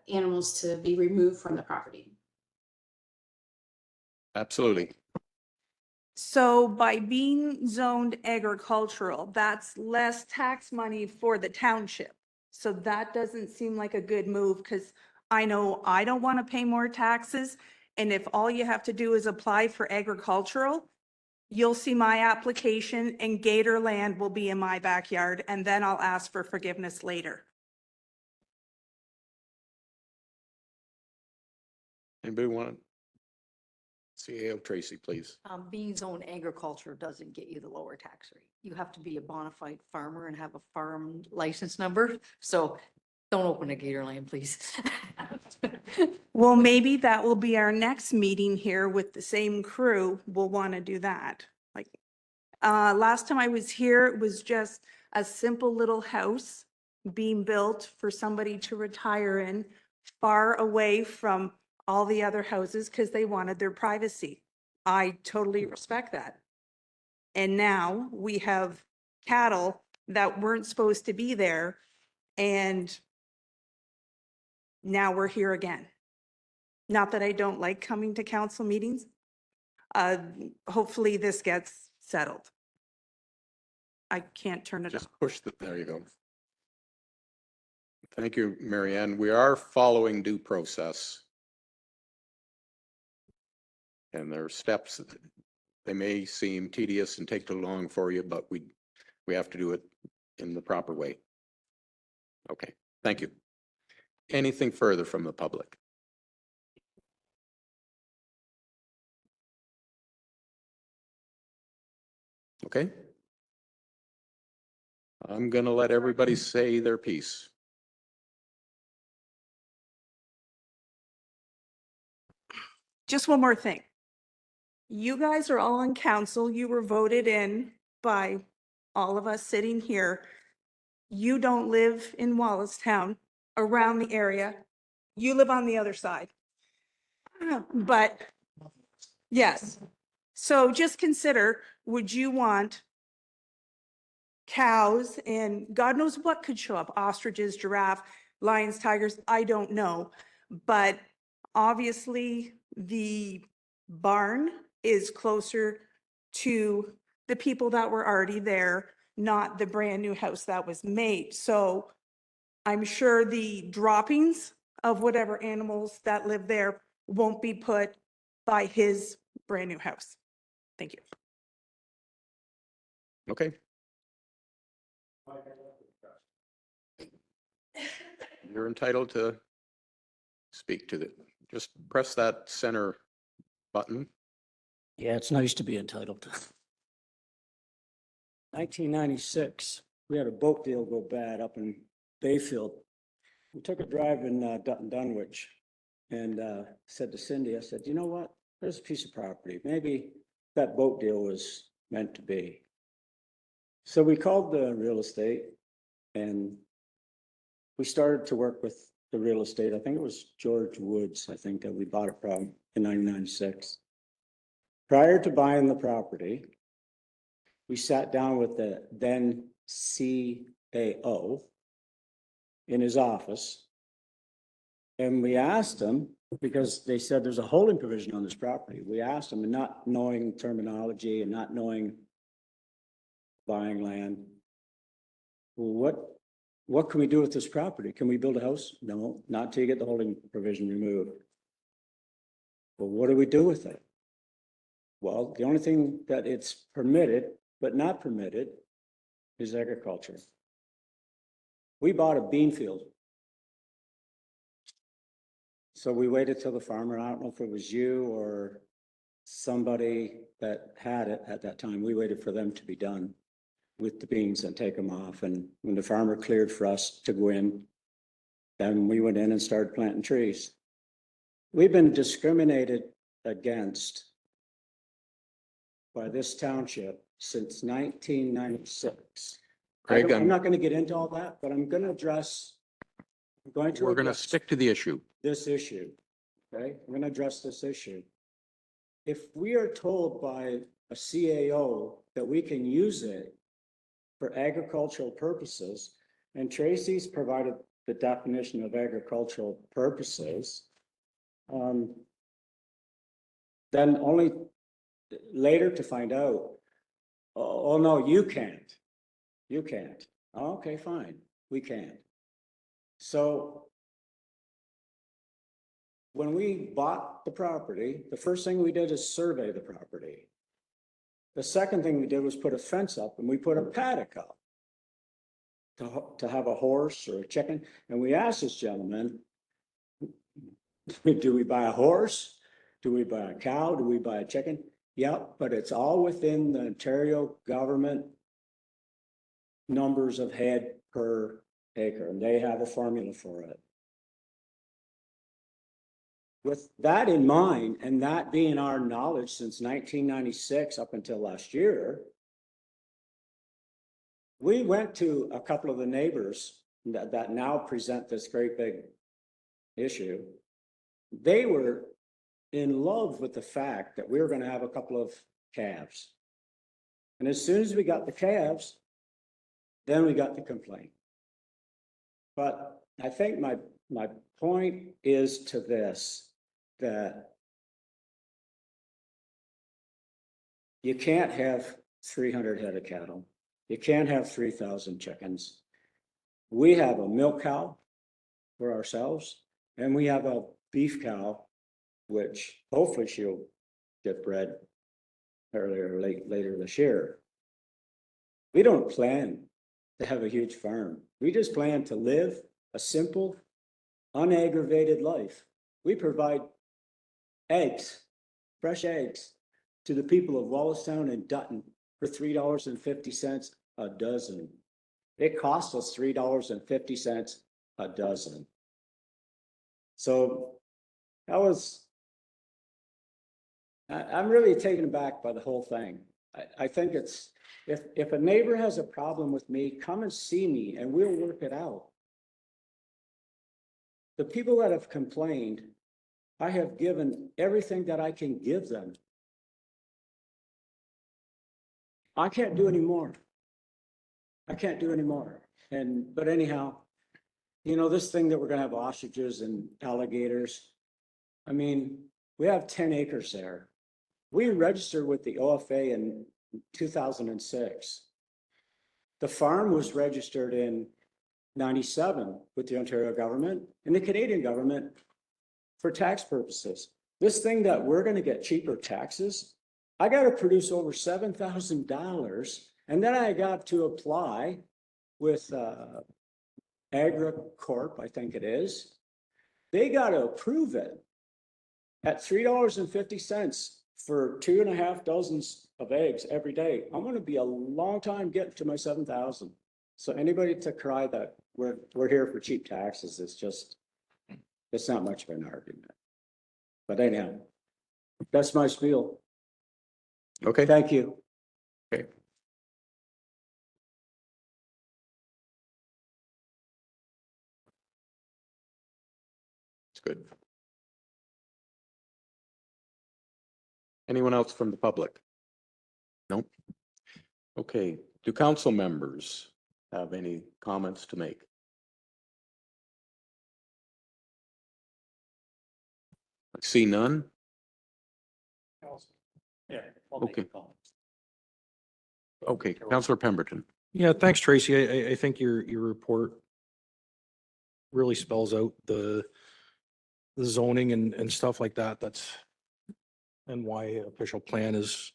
animals to be removed from the property. Absolutely. So by being zoned agricultural, that's less tax money for the township. So that doesn't seem like a good move, because I know I don't want to pay more taxes. And if all you have to do is apply for agricultural, you'll see my application and Gator land will be in my backyard, and then I'll ask for forgiveness later. Anybody want to? CAO Tracy, please. Being zoned agriculture doesn't get you the lower tax rate. You have to be a bona fide farmer and have a farm license number. So don't open a gator land, please. Well, maybe that will be our next meeting here with the same crew. We'll want to do that. Like, last time I was here, it was just a simple little house being built for somebody to retire in, far away from all the other houses because they wanted their privacy. I totally respect that. And now we have cattle that weren't supposed to be there. And now we're here again. Not that I don't like coming to council meetings. Hopefully this gets settled. I can't turn it Just off. push the, there you go. Thank you, Mary Ann. We are following due process. And there are steps, they may seem tedious and take too long for you, but we have to do it in the proper way. Okay, thank you. Anything further from the public? Okay. I'm gonna let everybody say their piece. Just one more thing. You guys are all on council. You were voted in by all of us sitting here. You don't live in Wallacestown, around the area. You live on the other side. But yes, so just consider, would you want cows and God knows what could show up, ostriches, giraffe, lions, tigers, I don't know. But obviously the barn is closer to the people that were already there, not the brand new house that was made. So I'm sure the droppings of whatever animals that live there won't be put by his brand new house. Thank you. Okay. You're entitled to speak to the, just press that center button. Yeah, it's nice to be entitled to. 1996, we had a boat deal go bad up in Bayfield. We took a drive in Dutton Dunwich and said to Cindy, I said, you know what? There's a piece of property. Maybe that boat deal was meant to be. So we called the real estate and we started to work with the real estate. I think it was George Woods, I think, that we bought it from in 1996. Prior to buying the property, we sat down with the then CAO in his office. And we asked him, because they said there's a holding provision on this property. We asked him, and not knowing terminology and not knowing buying land, well, what can we do with this property? Can we build a house? No, not till you get the holding provision removed. Well, what do we do with it? Well, the only thing that it's permitted, but not permitted, is agriculture. We bought a bean field. So we waited till the farmer, I don't know if it was you or somebody that had it at that time, we waited for them to be done with the beans and take them off. And when the farmer cleared for us to go in, then we went in and started planting trees. We've been discriminated against by this township since 1996. Craig, I'm not going to get into all that, but I'm going to address, we're going to stick to the issue. this issue. Okay, I'm going to address this issue. If we are told by a CAO that we can use it for agricultural purposes, and Tracy's provided the definition of agricultural purposes, then only later to find out, oh no, you can't. You can't. Okay, fine, we can't. So when we bought the property, the first thing we did is survey the property. The second thing we did was put a fence up and we put a paddock up to have a horse or a chicken. And we asked this gentleman, do we buy a horse? Do we buy a cow? Do we buy a chicken? Yep, but it's all within the Ontario government numbers of head per acre, and they have a formula for it. With that in mind, and that being our knowledge since 1996 up until last year, we went to a couple of the neighbors that now present this great big issue. They were in love with the fact that we were going to have a couple of calves. And as soon as we got the calves, then we got the complaint. But I think my point is to this, that you can't have 300 head of cattle. You can't have 3,000 chickens. We have a milk cow for ourselves, and we have a beef cow, which hopefully she'll get bred earlier or later this year. We don't plan to have a huge farm. We just plan to live a simple, unaggravated life. We provide eggs, fresh eggs, to the people of Wallacestown and Dutton for $3.50 a dozen. It costs us $3.50 a dozen. So I'm really taken aback by the whole thing. I think it's, if a neighbor has a problem with me, come and see me and we'll work it out. The people that have complained, I have given everything that I can give them. I can't do any more. I can't do any more. But anyhow, you know, this thing that we're gonna have ostriches and alligators. I mean, we have 10 acres there. We registered with the OFA in 2006. The farm was registered in 97 with the Ontario government and the Canadian government for tax purposes. This thing that we're gonna get cheaper taxes, I gotta produce over $7,000, and then I got to apply with AgriCorp, I think it is. They gotta approve it at $3.50 for 2.5 dozens of eggs every day. I'm gonna be a long time getting to my 7,000. So anybody to cry that we're here for cheap taxes is just, it's not much of an argument. But anyhow, that's my spiel. Okay. Thank you. Okay. It's good. Anyone else from the public? Nope. Okay. Do council members have any comments to make? I see none. Yeah. Okay. Okay, Councillor Pemberton. Yeah, thanks, Tracy. I think your report really spells out the zoning and stuff like that. And why official plan is,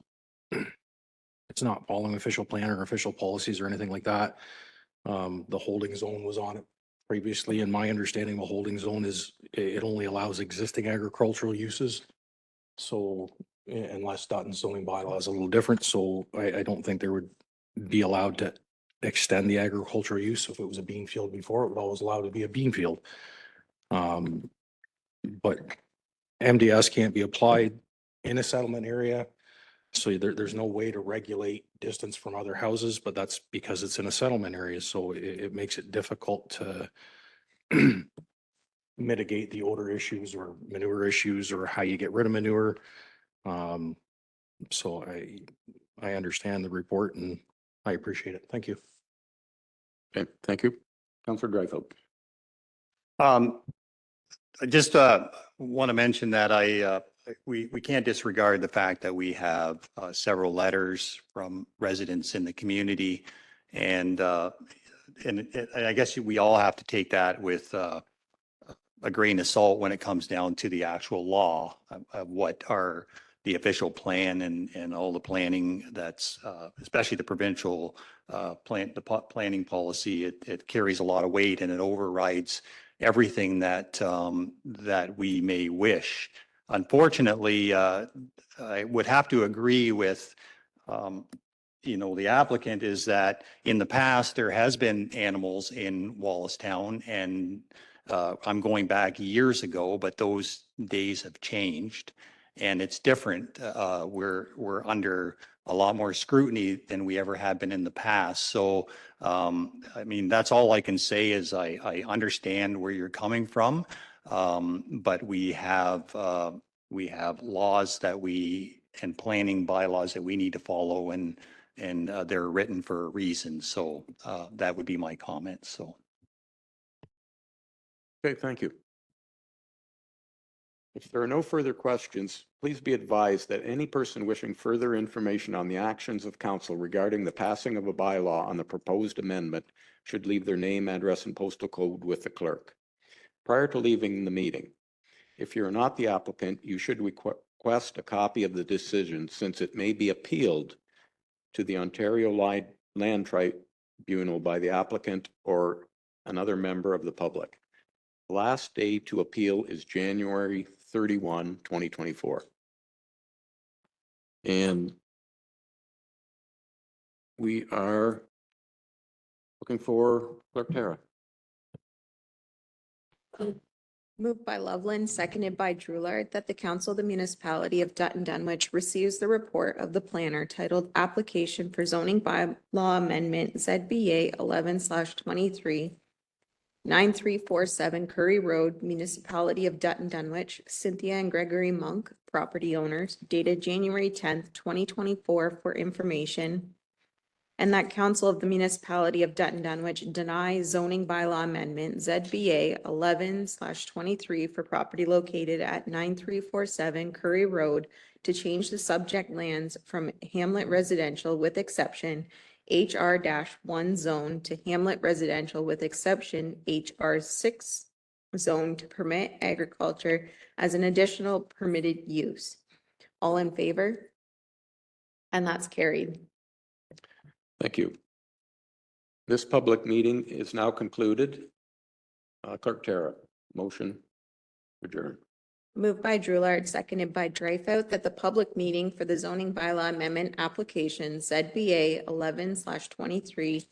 it's not following official plan or official policies or anything like that. The holding zone was on it previously, and my understanding of a holding zone is it only allows existing agricultural uses. So unless Dutton zoning bylaw is a little different, so I don't think there would be allowed to extend the agricultural use. If it was a bean field before, it would always allow to be a bean field. But MDS can't be applied in a settlement area. So there's no way to regulate distance from other houses, but that's because it's in a settlement area. So it makes it difficult to mitigate the odor issues or manure issues or how you get rid of manure. So I understand the report and I appreciate it. Thank you. Okay, thank you. Councillor Dryfoot. I just want to mention that we can't disregard the fact that we have several letters from residents in the community, and I guess we all have to take that with a grain of salt when it comes down to the actual law of what are the official plan and all the planning that's especially the provincial planning policy. It carries a lot of weight and it overrides everything that that we may wish. Unfortunately, I would have to agree with the applicant is that in the past there has been animals in Wallacestown, and I'm going back years ago, but those days have changed and it's different. We're under a lot more scrutiny than we ever have been in the past. So, I mean, that's all I can say is I understand where you're coming from, but we have laws that and planning bylaws that we need to follow, and and they're written for a reason. So that would be my comment. So. Okay, thank you. If there are no further questions, please be advised that any person wishing further information on the actions of council regarding the passing of a bylaw on the proposed amendment should leave their name, address, and postal code with the clerk prior to leaving the meeting. If you're not the applicant, you should request a copy of the decision since it may be appealed to the Ontario Land Tribunal by the applicant or another member of the public. The last day to appeal is January 31, 2024. And we are looking for Clerk Tara. Moved by Loveland, seconded by Drulard, that the Council of the Municipality of Dutton Dunwich receives the report of the planner titled Application for Zoning Bylaw Amendment ZBA 11/23, 9347 Curry Road, Municipality of Dutton Dunwich, Cynthia and Gregory Monk, property owners, dated January 10th, 2024, for information. And that Council of the Municipality of Dutton Dunwich deny zoning bylaw amendment ZBA 11/23 for property located at 9347 Curry Road to change the subject lands from Hamlet Residential with exception HR-1 zone to Hamlet Residential with exception HR-6 zone to permit agriculture as an additional permitted use. All in favor? And that's carried. Thank you. This public meeting is now concluded. Clerk Tara, motion adjourned. Moved by Drulard, seconded by Dreyfus, that the public meeting for the zoning bylaw amendment application ZBA 11/23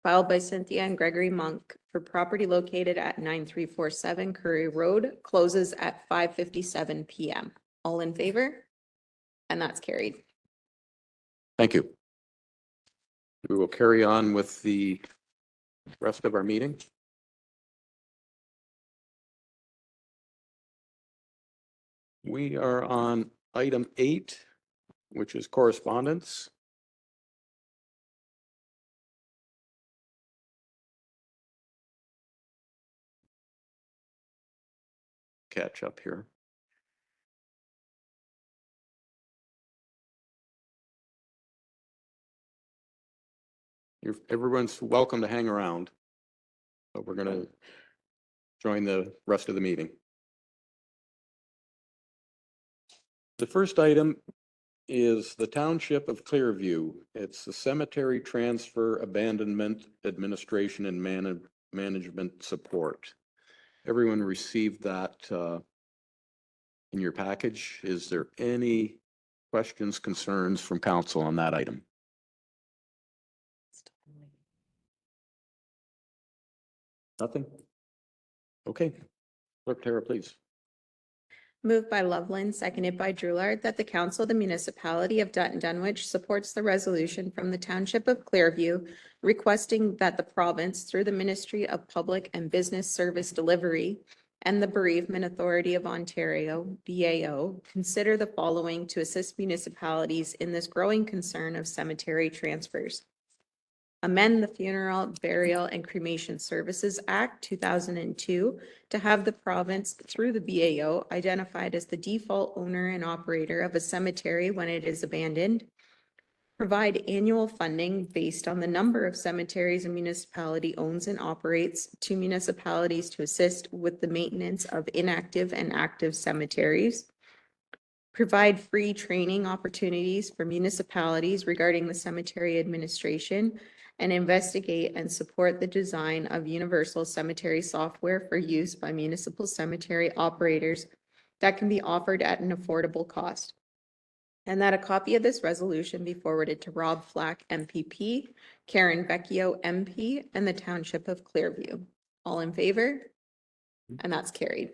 filed by Cynthia and Gregory Monk for property located at 9347 Curry Road closes at 5:57 PM. All in favor? And that's carried. Thank you. We will carry on with the rest of our meeting. We are on item 8, which is correspondence. Catch up here. Everyone's welcome to hang around, but we're going to join the rest of the meeting. The first item is the Township of Clearview. It's the Cemetery Transfer Abandonment Administration and Management Support. Everyone received that in your package. Is there any questions, concerns from council on that item? Nothing? Okay. Clerk Tara, please. Moved by Loveland, seconded by Drulard, that the Council of the Municipality of Dutton Dunwich supports the resolution from the Township of Clearview requesting that the province, through the Ministry of Public and Business Service Delivery and the Bereavement Authority of Ontario, BAO, consider the following to assist municipalities in this growing concern of cemetery transfers. Amend the Funeral, Burial, and Cremation Services Act 2002 to have the province, through the BAO, identified as the default owner and operator of a cemetery when it is abandoned. Provide annual funding based on the number of cemeteries a municipality owns and operates to municipalities to assist with the maintenance of inactive and active cemeteries. Provide free training opportunities for municipalities regarding the cemetery administration and investigate and support the design of universal cemetery software for use by municipal cemetery operators that can be offered at an affordable cost. And that a copy of this resolution be forwarded to Rob Flack, MPP, Karen Vecchio, MP, and the Township of Clearview. All in favor? And that's carried.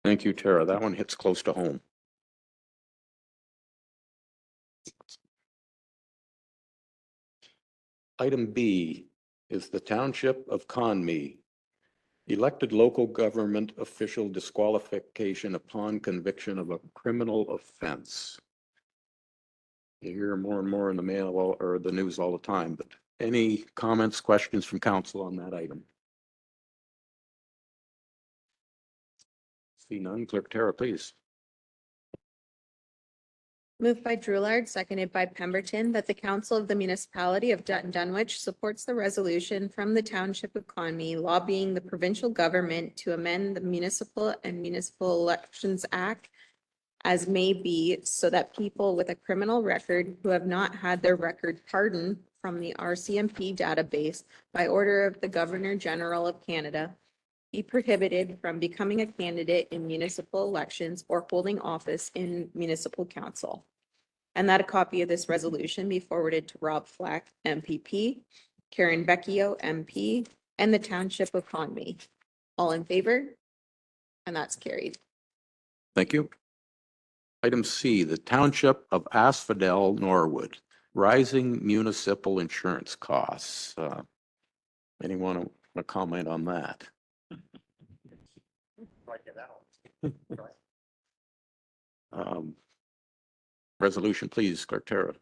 Thank you, Tara. That one hits close to home. Item B is the Township of Conmee. Elected local government official disqualification upon conviction of a criminal offense. You hear more and more in the mail or the news all the time, but any comments, questions from council on that item? See none, Clerk Tara, please. Moved by Drulard, seconded by Pemberton, that the council of the municipality of Dutton Dunwich supports the resolution from the township of Conmy lobbying the provincial government to amend the Municipal and Municipal Elections Act as may be, so that people with a criminal record who have not had their record pardoned from the RCMP database by order of the Governor General of Canada be prohibited from becoming a candidate in municipal elections or holding office in municipal council. And that a copy of this resolution be forwarded to Rob Flack, MPP, Karen Vecchio, MP, and the Township of Conmy. All in favor? And that's carried. Thank you. Item C, the Township of Asphodel, Norwood, rising municipal insurance costs. Anyone want to comment on that? Resolution, please, Clerk Tara.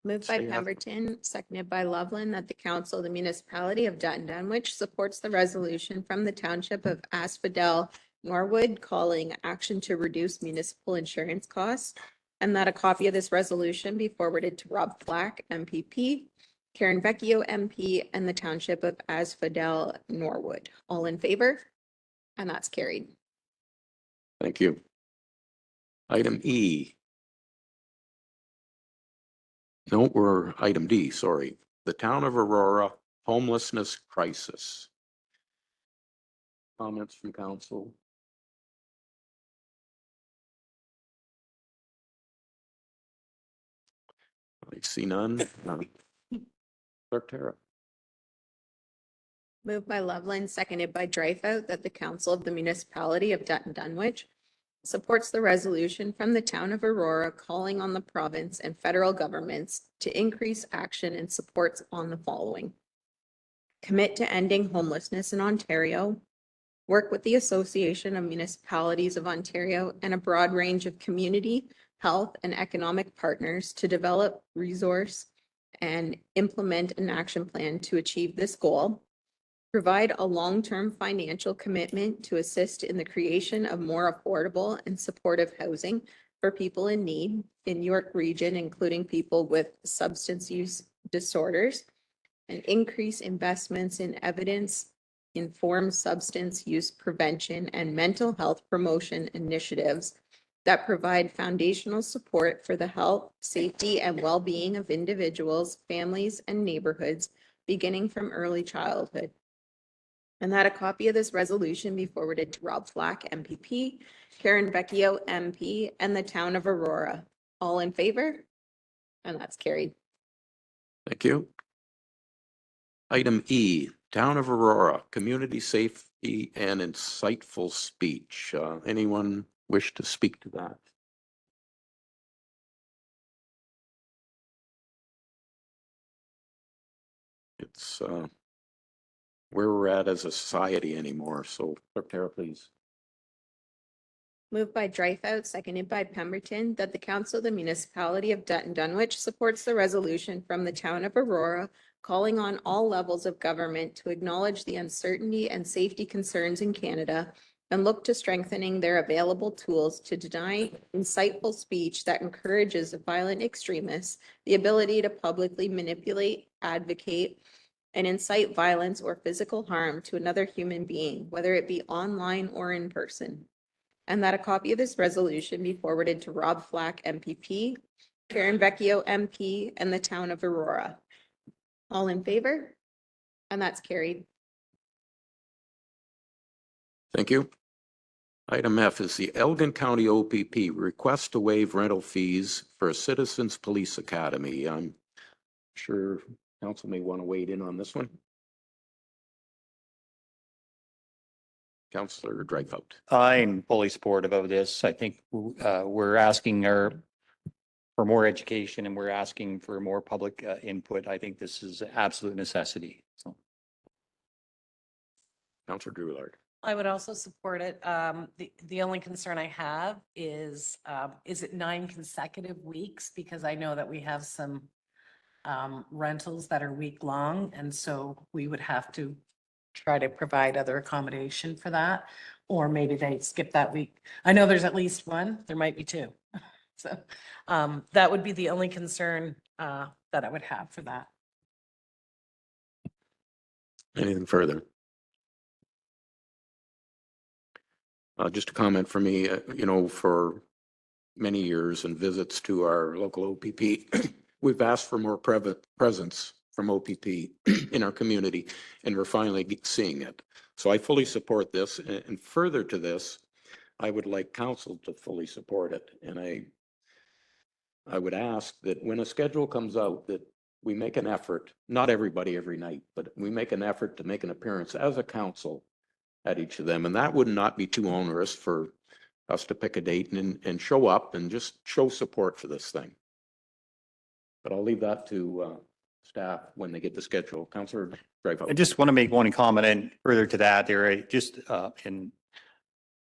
Moved by Say yes. Pemberton, seconded by Loveland, that the council of the municipality of Dutton Dunwich supports the resolution from the township of Asphodel, Norwood, calling action to reduce municipal insurance costs, and that a copy of this resolution be forwarded to Rob Flack, MPP, Karen Vecchio, MP, and the township of Asphodel, Norwood. All in favor? And that's carried. Thank you. Item E. No, we're item D, sorry. The Town of Aurora homelessness crisis. Comments from council? I see none. Clerk Tara. Moved by Loveland, seconded by Dreyfus, that the council of the municipality of Dutton Dunwich supports the resolution from the town of Aurora calling on the province and federal governments to increase action and supports on the following. Commit to ending homelessness in Ontario, work with the Association of Municipalities of Ontario and a broad range of community, health, and economic partners to develop, resource, and implement an action plan to achieve this goal. Provide a long-term financial commitment to assist in the creation of more affordable and supportive housing for people in need in York Region, including people with substance use disorders, and increase investments in evidence-informed substance use prevention and mental health promotion initiatives that provide foundational support for the health, safety, and well-being of individuals, families, and neighborhoods, beginning from early childhood. And that a copy of this resolution be forwarded to Rob Flack, MPP, Karen Vecchio, MP, and the town of Aurora. All in favor? And that's carried. Thank you. Item E, Town of Aurora, community safety and insightful speech. Anyone wish to speak to that? It's where we're at as a society anymore. So, Clerk Tara, please. Moved by Dreyfus, seconded by Pemberton, that the council of the municipality of Dutton Dunwich supports the resolution from the town of Aurora calling on all levels of government to acknowledge the uncertainty and safety concerns in Canada and look to strengthening their available tools to deny insightful speech that encourages violent extremists the ability to publicly manipulate, advocate, and incite violence or physical harm to another human being, whether it be online or in person. And that a copy of this resolution be forwarded to Rob Flack, MPP, Karen Vecchio, MP, and the town of Aurora. All in favor? And that's carried. Thank you. Item F is the Elgin County OPP request to waive rental fees for a Citizens Police Academy. I'm sure council may want to wade in on this one. Councillor Dreyfus. I'm fully supportive of this. I think we're asking for more education and we're asking for more public input. I think this is an absolute necessity. So, Councillor Drulard. I would also support it. The only concern I have is it 9 consecutive weeks? Because I know that we have some rentals that are week-long, and so we would have to try to provide other accommodation for that. Or maybe they skip that week. I know there's at least one, there might be 2. So that would be the only concern that I would have for that. Anything further? Just a comment for me, for many years and visits to our local OPP, we've asked for more presence from OPP in our community, and we're finally seeing it. So I fully support this. And further to this, I would like council to fully support it. And I would ask that when a schedule comes out, that we make an effort, not everybody every night, but we make an effort to make an appearance as a council at each of them. And that would not be too onerous for us to pick a date and show up and just show support for this thing. But I'll leave that to staff when they get the schedule. Councillor Dreyfus. I just want to make one comment and further to that there, in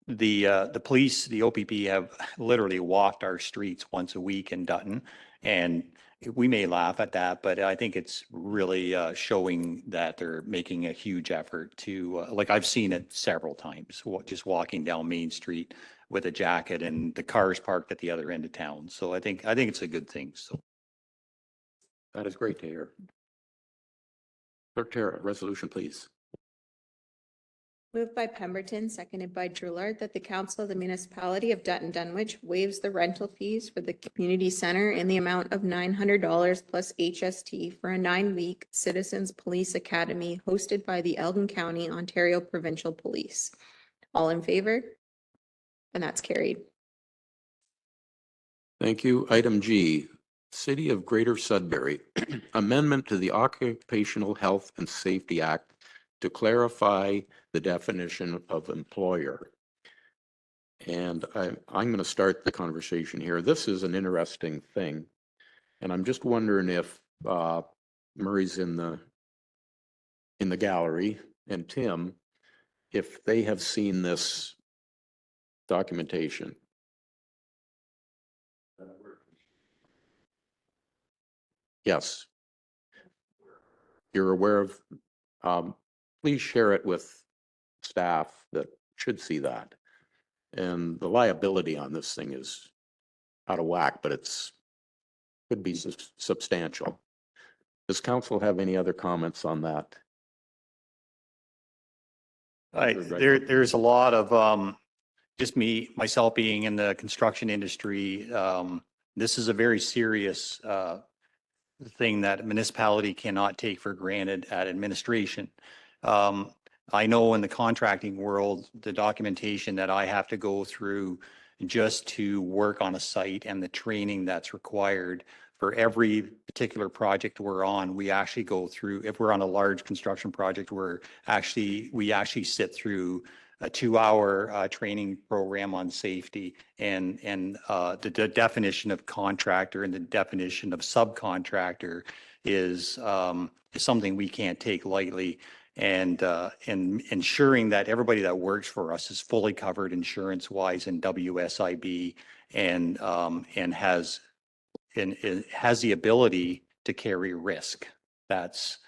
the police, the OPP have literally walked our streets once a week in Dutton. And we may laugh at that, but I think it's really showing that they're making a huge effort to, like I've seen it several times, just walking down Main Street with a jacket and the cars parked at the other end of town. So I think it's a good thing. So That is great to hear. Clerk Tara, resolution, please. Moved by Pemberton, seconded by Drillard, that the Council of the Municipality of Dutton Dunwich waives the rental fees for the community center in the amount of $900 plus HST for a 9-week Citizens Police Academy hosted by the Elgin County, Ontario Provincial Police. All in favor? And that's carried. Thank you. Item G, City of Greater Sudbury, amendment to the Occupational Health and Safety Act to clarify the definition of employer. And I'm going to start the conversation here. This is an interesting thing. And I'm just wondering if Murray's in the gallery and Tim, if they have seen this documentation. Yes. You're aware of, please share it with staff that should see that. And the liability on this thing is out of whack, but could be substantial. Does council have any other comments on that? there's a lot of just myself being in the construction industry. This is a very serious thing that a municipality cannot take for granted at administration. I know in the contracting world, the documentation that I have to go through just to work on a site and the training that's required for every particular project we're on, we actually go through, if we're on a large construction project, we actually sit through a 2-hour training program on safety and the definition of contractor and the definition of subcontractor is something we can't take lightly. And ensuring that everybody that works for us is fully covered insurance-wise in WSIB and has the ability to carry risk. That's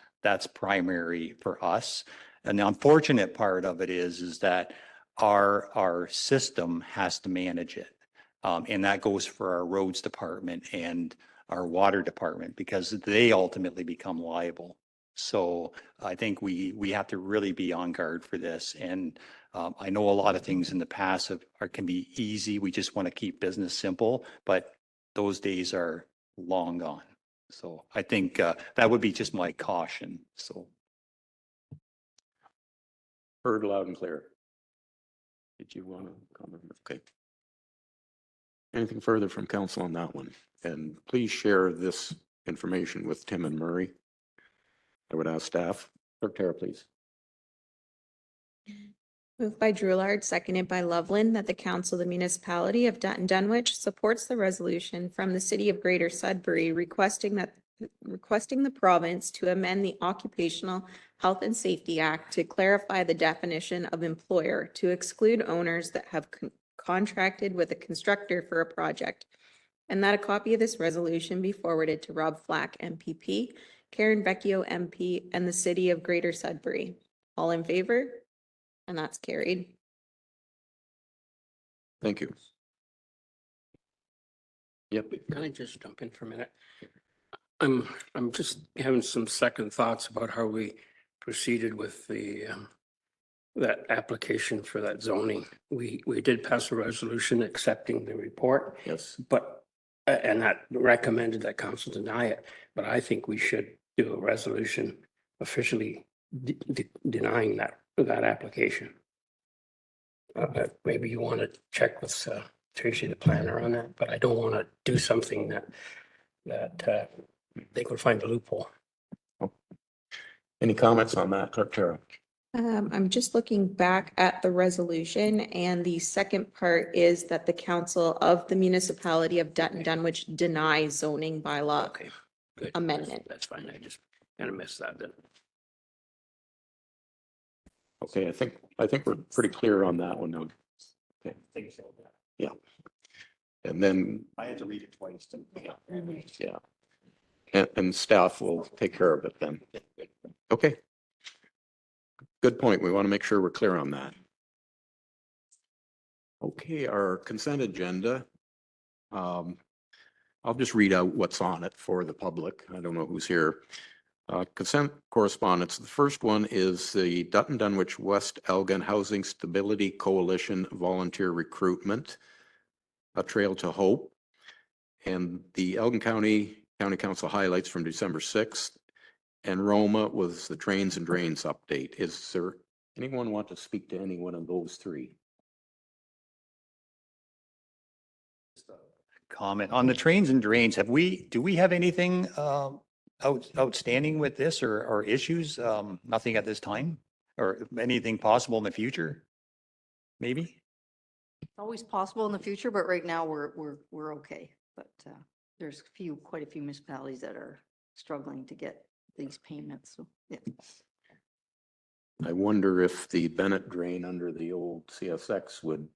primary for us. And the unfortunate part of it is that our system has to manage it. And that goes for our roads department and our water department because they ultimately become liable. So I think we have to really be on guard for this. And I know a lot of things in the past can be easy. We just want to keep business simple, but those days are long gone. So I think that would be just my caution. So. Heard loud and clear. Did you want to comment? Okay. Anything further from council on that one? And please share this information with Tim and Murray. I would ask staff. Clerk Tara, please. Moved by Drillard, seconded by Loveland, that the Council of the Municipality of Dutton Dunwich supports the resolution from the City of Greater Sudbury requesting the province to amend the Occupational Health and Safety Act to clarify the definition of employer to exclude owners that have contracted with a constructor for a project, and that a copy of this resolution be forwarded to Rob Flack, MPP, Karen Vecchio, MP, and the City of Greater Sudbury. All in favor? And that's carried. Thank you. Yep. Can I just jump in for a minute? I'm just having some second thoughts about how we proceeded with the that application for that zoning. We did pass a resolution accepting the report, Yes. but and that recommended that council deny it. But I think we should do a resolution officially denying that application. Maybe you want to check with Tracy, the planner, on that, but I don't want to do something that they could find a loophole. Any comments on that, Clerk Tara? I'm just looking back at the resolution, and the second part is that the council of the municipality of Dutton Dunwich denies zoning bylaw Okay, good. amendment. That's fine. I just kind of missed that then. Okay, I think we're pretty clear on that one now. Okay. Yeah. And then, I had to read it twice. yeah. And staff will take care of it then. Okay. Good point. We want to make sure we're clear on that. Okay, our consent agenda. I'll just read out what's on it for the public. I don't know who's here. Consent correspondence. The first one is the Dutton Dunwich West Elgin Housing Stability Coalition volunteer recruitment, a trail to hope. And the Elgin County Council highlights from December 6th. And Roma was the trains and drains update. Is there anyone want to speak to any one of those three? Comment on the trains and drains. Do we have anything outstanding with this or issues? Nothing at this time, or anything possible in the future? Maybe? Always possible in the future, but right now we're okay. But there's quite a few municipalities that are struggling to get these payments. So, yeah. I wonder if the Bennett drain under the old CSX would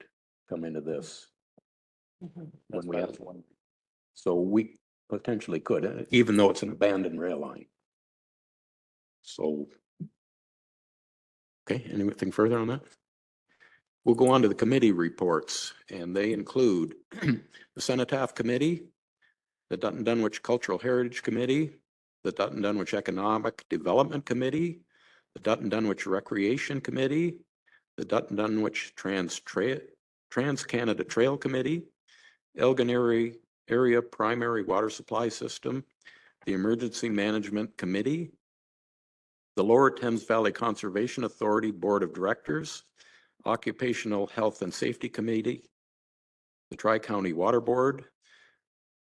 come into this. When we have one. So we potentially could, even though it's an abandoned rail line. So. Okay, anything further on that? We'll go on to the committee reports, and they include the Cenotaph Committee, the Dutton Dunwich Cultural Heritage Committee, the Dutton Dunwich Economic Development Committee, the Dutton Dunwich Recreation Committee, the Dutton Dunwich Trans-Canada Trail Committee, Elgin Area Primary Water Supply System, the Emergency Management Committee, the Lower Thames Valley Conservation Authority Board of Directors, Occupational Health and Safety Committee, the Tri-County Water Board,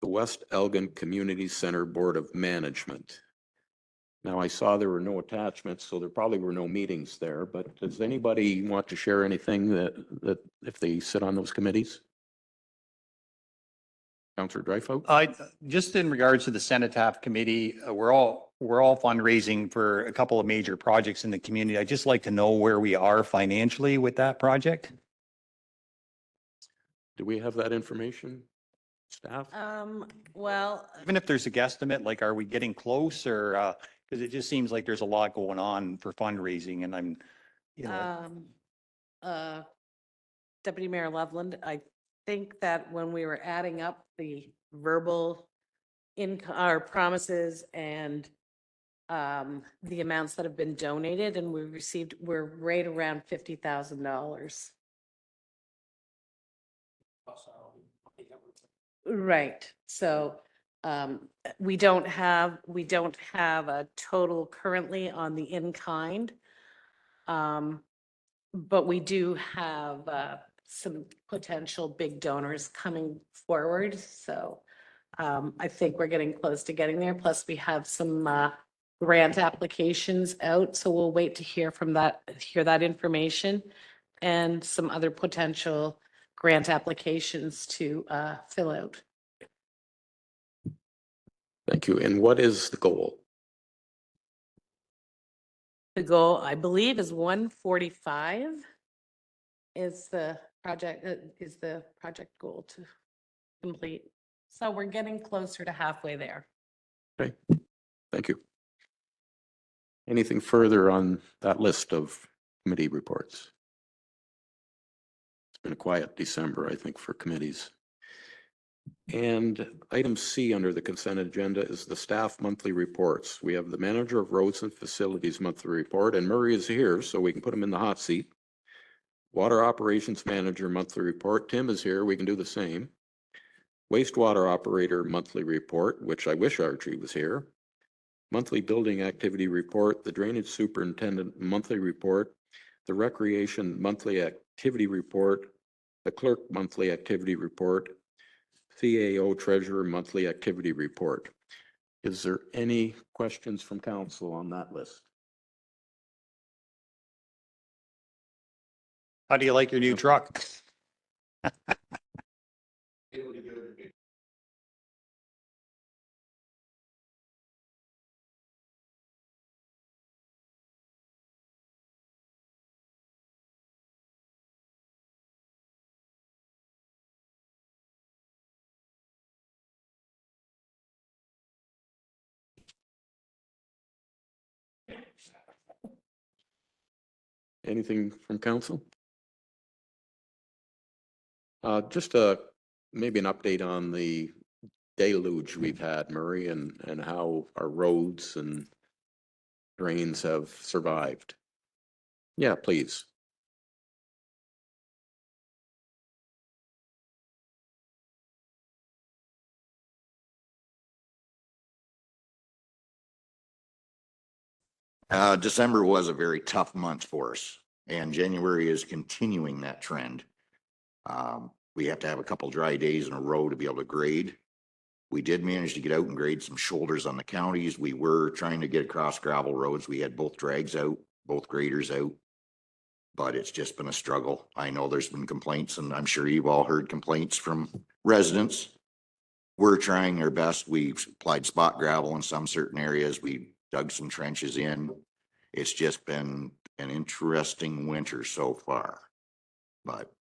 the West Elgin Community Center Board of Management. Now, I saw there were no attachments, so there probably were no meetings there, but does anybody want to share anything that if they sit on those committees? Councillor Dreyfus? Just in regards to the Cenotaph Committee, we're all fundraising for a couple of major projects in the community. I'd just like to know where we are financially with that project. Do we have that information, staff? Well, Even if there's a guesstimate, like, are we getting close or, because it just seems like there's a lot going on for fundraising and I'm, you know. Deputy Mayor Loveland, I think that when we were adding up the verbal income, our promises and the amounts that have been donated and we received, we're right around $50,000. Right. So we don't have a total currently on the in-kind. But we do have some potential big donors coming forward. So I think we're getting close to getting there. Plus we have some grant applications out. So we'll wait to hear that information and some other potential grant applications to fill out. Thank you. And what is the goal? The goal, I believe, is 145 is the project goal to complete. So we're getting closer to halfway there. Okay, thank you. Anything further on that list of committee reports? It's been a quiet December, I think, for committees. And item C under the consent agenda is the staff monthly reports. We have the manager of roads and facilities monthly report, and Murray is here, so we can put him in the hot seat. Water operations manager monthly report. Tim is here. We can do the same. Wastewater operator monthly report, which I wish Archie was here. Monthly building activity report, the drainage superintendent monthly report, the recreation monthly activity report, the clerk monthly activity report, CAO treasurer monthly activity report. Is there any questions from council on that list? How do you like your new truck? Anything from council? Just maybe an update on the deluge we've had, Murray, and how our roads and drains have survived. Yeah, please. December was a very tough month for us, and January is continuing that trend. We have to have a couple dry days in a row to be able to grade. We did manage to get out and grade some shoulders on the counties. We were trying to get across gravel roads. We had both drags out, both graders out, but it's just been a struggle. I know there's been complaints, and I'm sure you've all heard complaints from residents. We're trying our best. We've applied spot gravel in some certain areas. We dug some trenches in. It's just been an interesting winter so far. But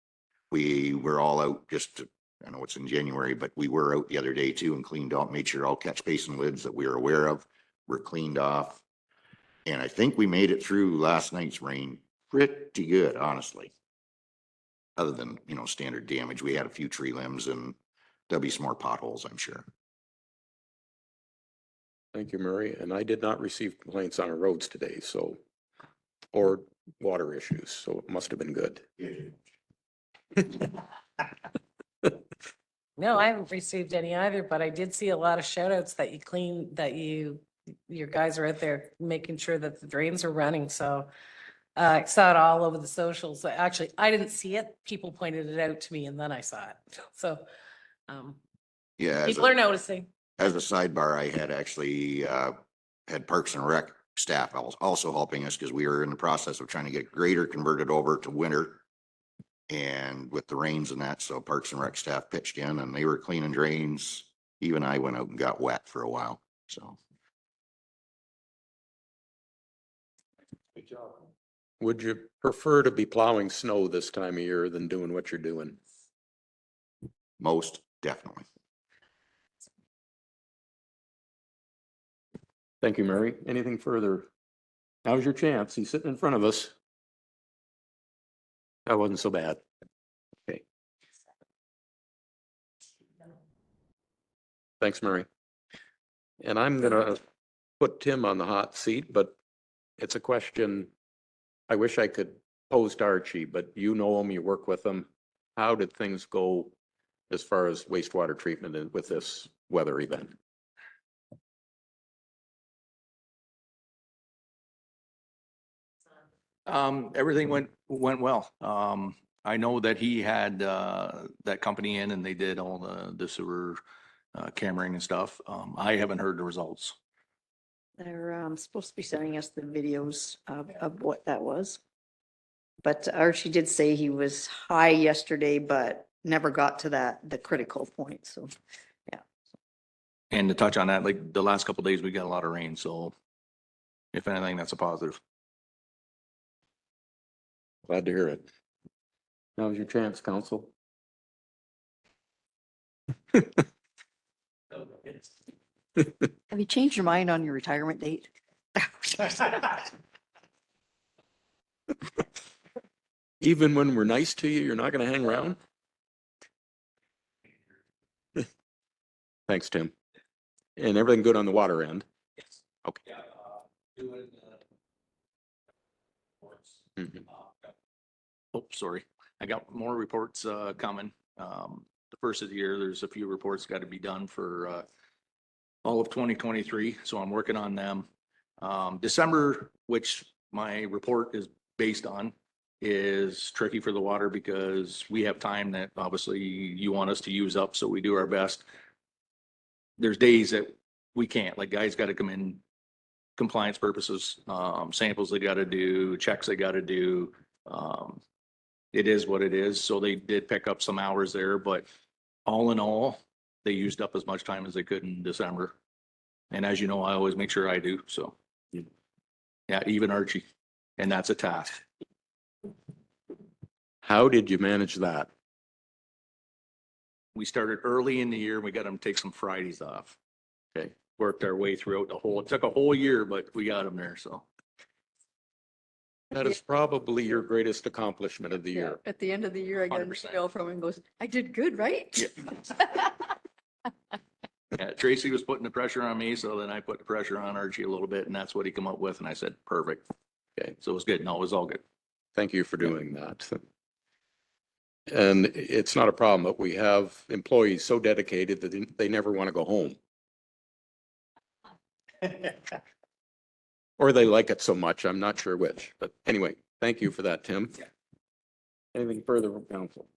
we were all out I know it's in January, but we were out the other day too and cleaned out, made sure all catch basin lids that we were aware of were cleaned off. And I think we made it through last night's rain pretty good, honestly. Other than, standard damage. We had a few tree limbs and there'll be some more potholes, I'm sure. Thank you, Murray. And I did not receive complaints on our roads today, or water issues, so it must have been good. No, I haven't received any either, but I did see a lot of shout outs that your guys are out there making sure that the drains are running. So I saw it all over the socials. Actually, I didn't see it. People pointed it out to me and then I saw it. So Yeah. people are noticing. As a sidebar, I had actually had Parks and Rec staff also helping us because we were in the process of trying to get grader converted over to winter. And with the rains and that, so Parks and Rec staff pitched in and they were cleaning drains. Even I went out and got wet for a while, so. Good job. Would you prefer to be plowing snow this time of year than doing what you're doing? Most definitely. Thank you, Murray. Anything further? Now's your chance. He's sitting in front of us. That wasn't so bad. Okay. Thanks, Murray. And I'm gonna put Tim on the hot seat, but it's a question I wish I could pose to Archie, but you know him, you work with him. How did things go as far as wastewater treatment with this weather event? Everything went well. I know that he had that company in and they did all the sewer cameraing and stuff. I haven't heard the results. They're supposed to be sending us the videos of what that was. But Archie did say he was high yesterday, but never got to the critical point. So, yeah. And to touch on that, like the last couple of days, we got a lot of rain. So if anything, that's a positive. Glad to hear it. Now's your chance, council. Have you changed your mind on your retirement date? Even when we're nice to you, you're not going to hang around? Thanks, Tim. And everything good on the water end? Yes. Okay. Mhm. Oh, sorry. I got more reports coming. The first of the year, there's a few reports got to be done for all of 2023, so I'm working on them. December, which my report is based on, is tricky for the water because we have time that obviously you want us to use up, so we do our best. There's days that we can't, like guys got to come in compliance purposes, samples they got to do, checks they got to do. It is what it is. So they did pick up some hours there, but all in all, they used up as much time as they could in December. And as you know, I always make sure I do. So, yeah, even Archie, and that's a task. How did you manage that? We started early in the year. We got them to take some Fridays off. Okay. Worked our way throughout the whole, it took a whole year, but we got them there. So. That is probably your greatest accomplishment of the year. At the end of the year, I got an 100%. email from him and goes, I did good, right? Yeah, Tracy was putting the pressure on me, so then I put the pressure on Archie a little bit, and that's what he came up with, and I said, perfect. Okay, so it was good. No, it was all good. Thank you for doing that. And it's not a problem, but we have employees so dedicated that they never want to go home. Or they like it so much, I'm not sure which, but anyway, thank you for that, Tim. Anything further from council?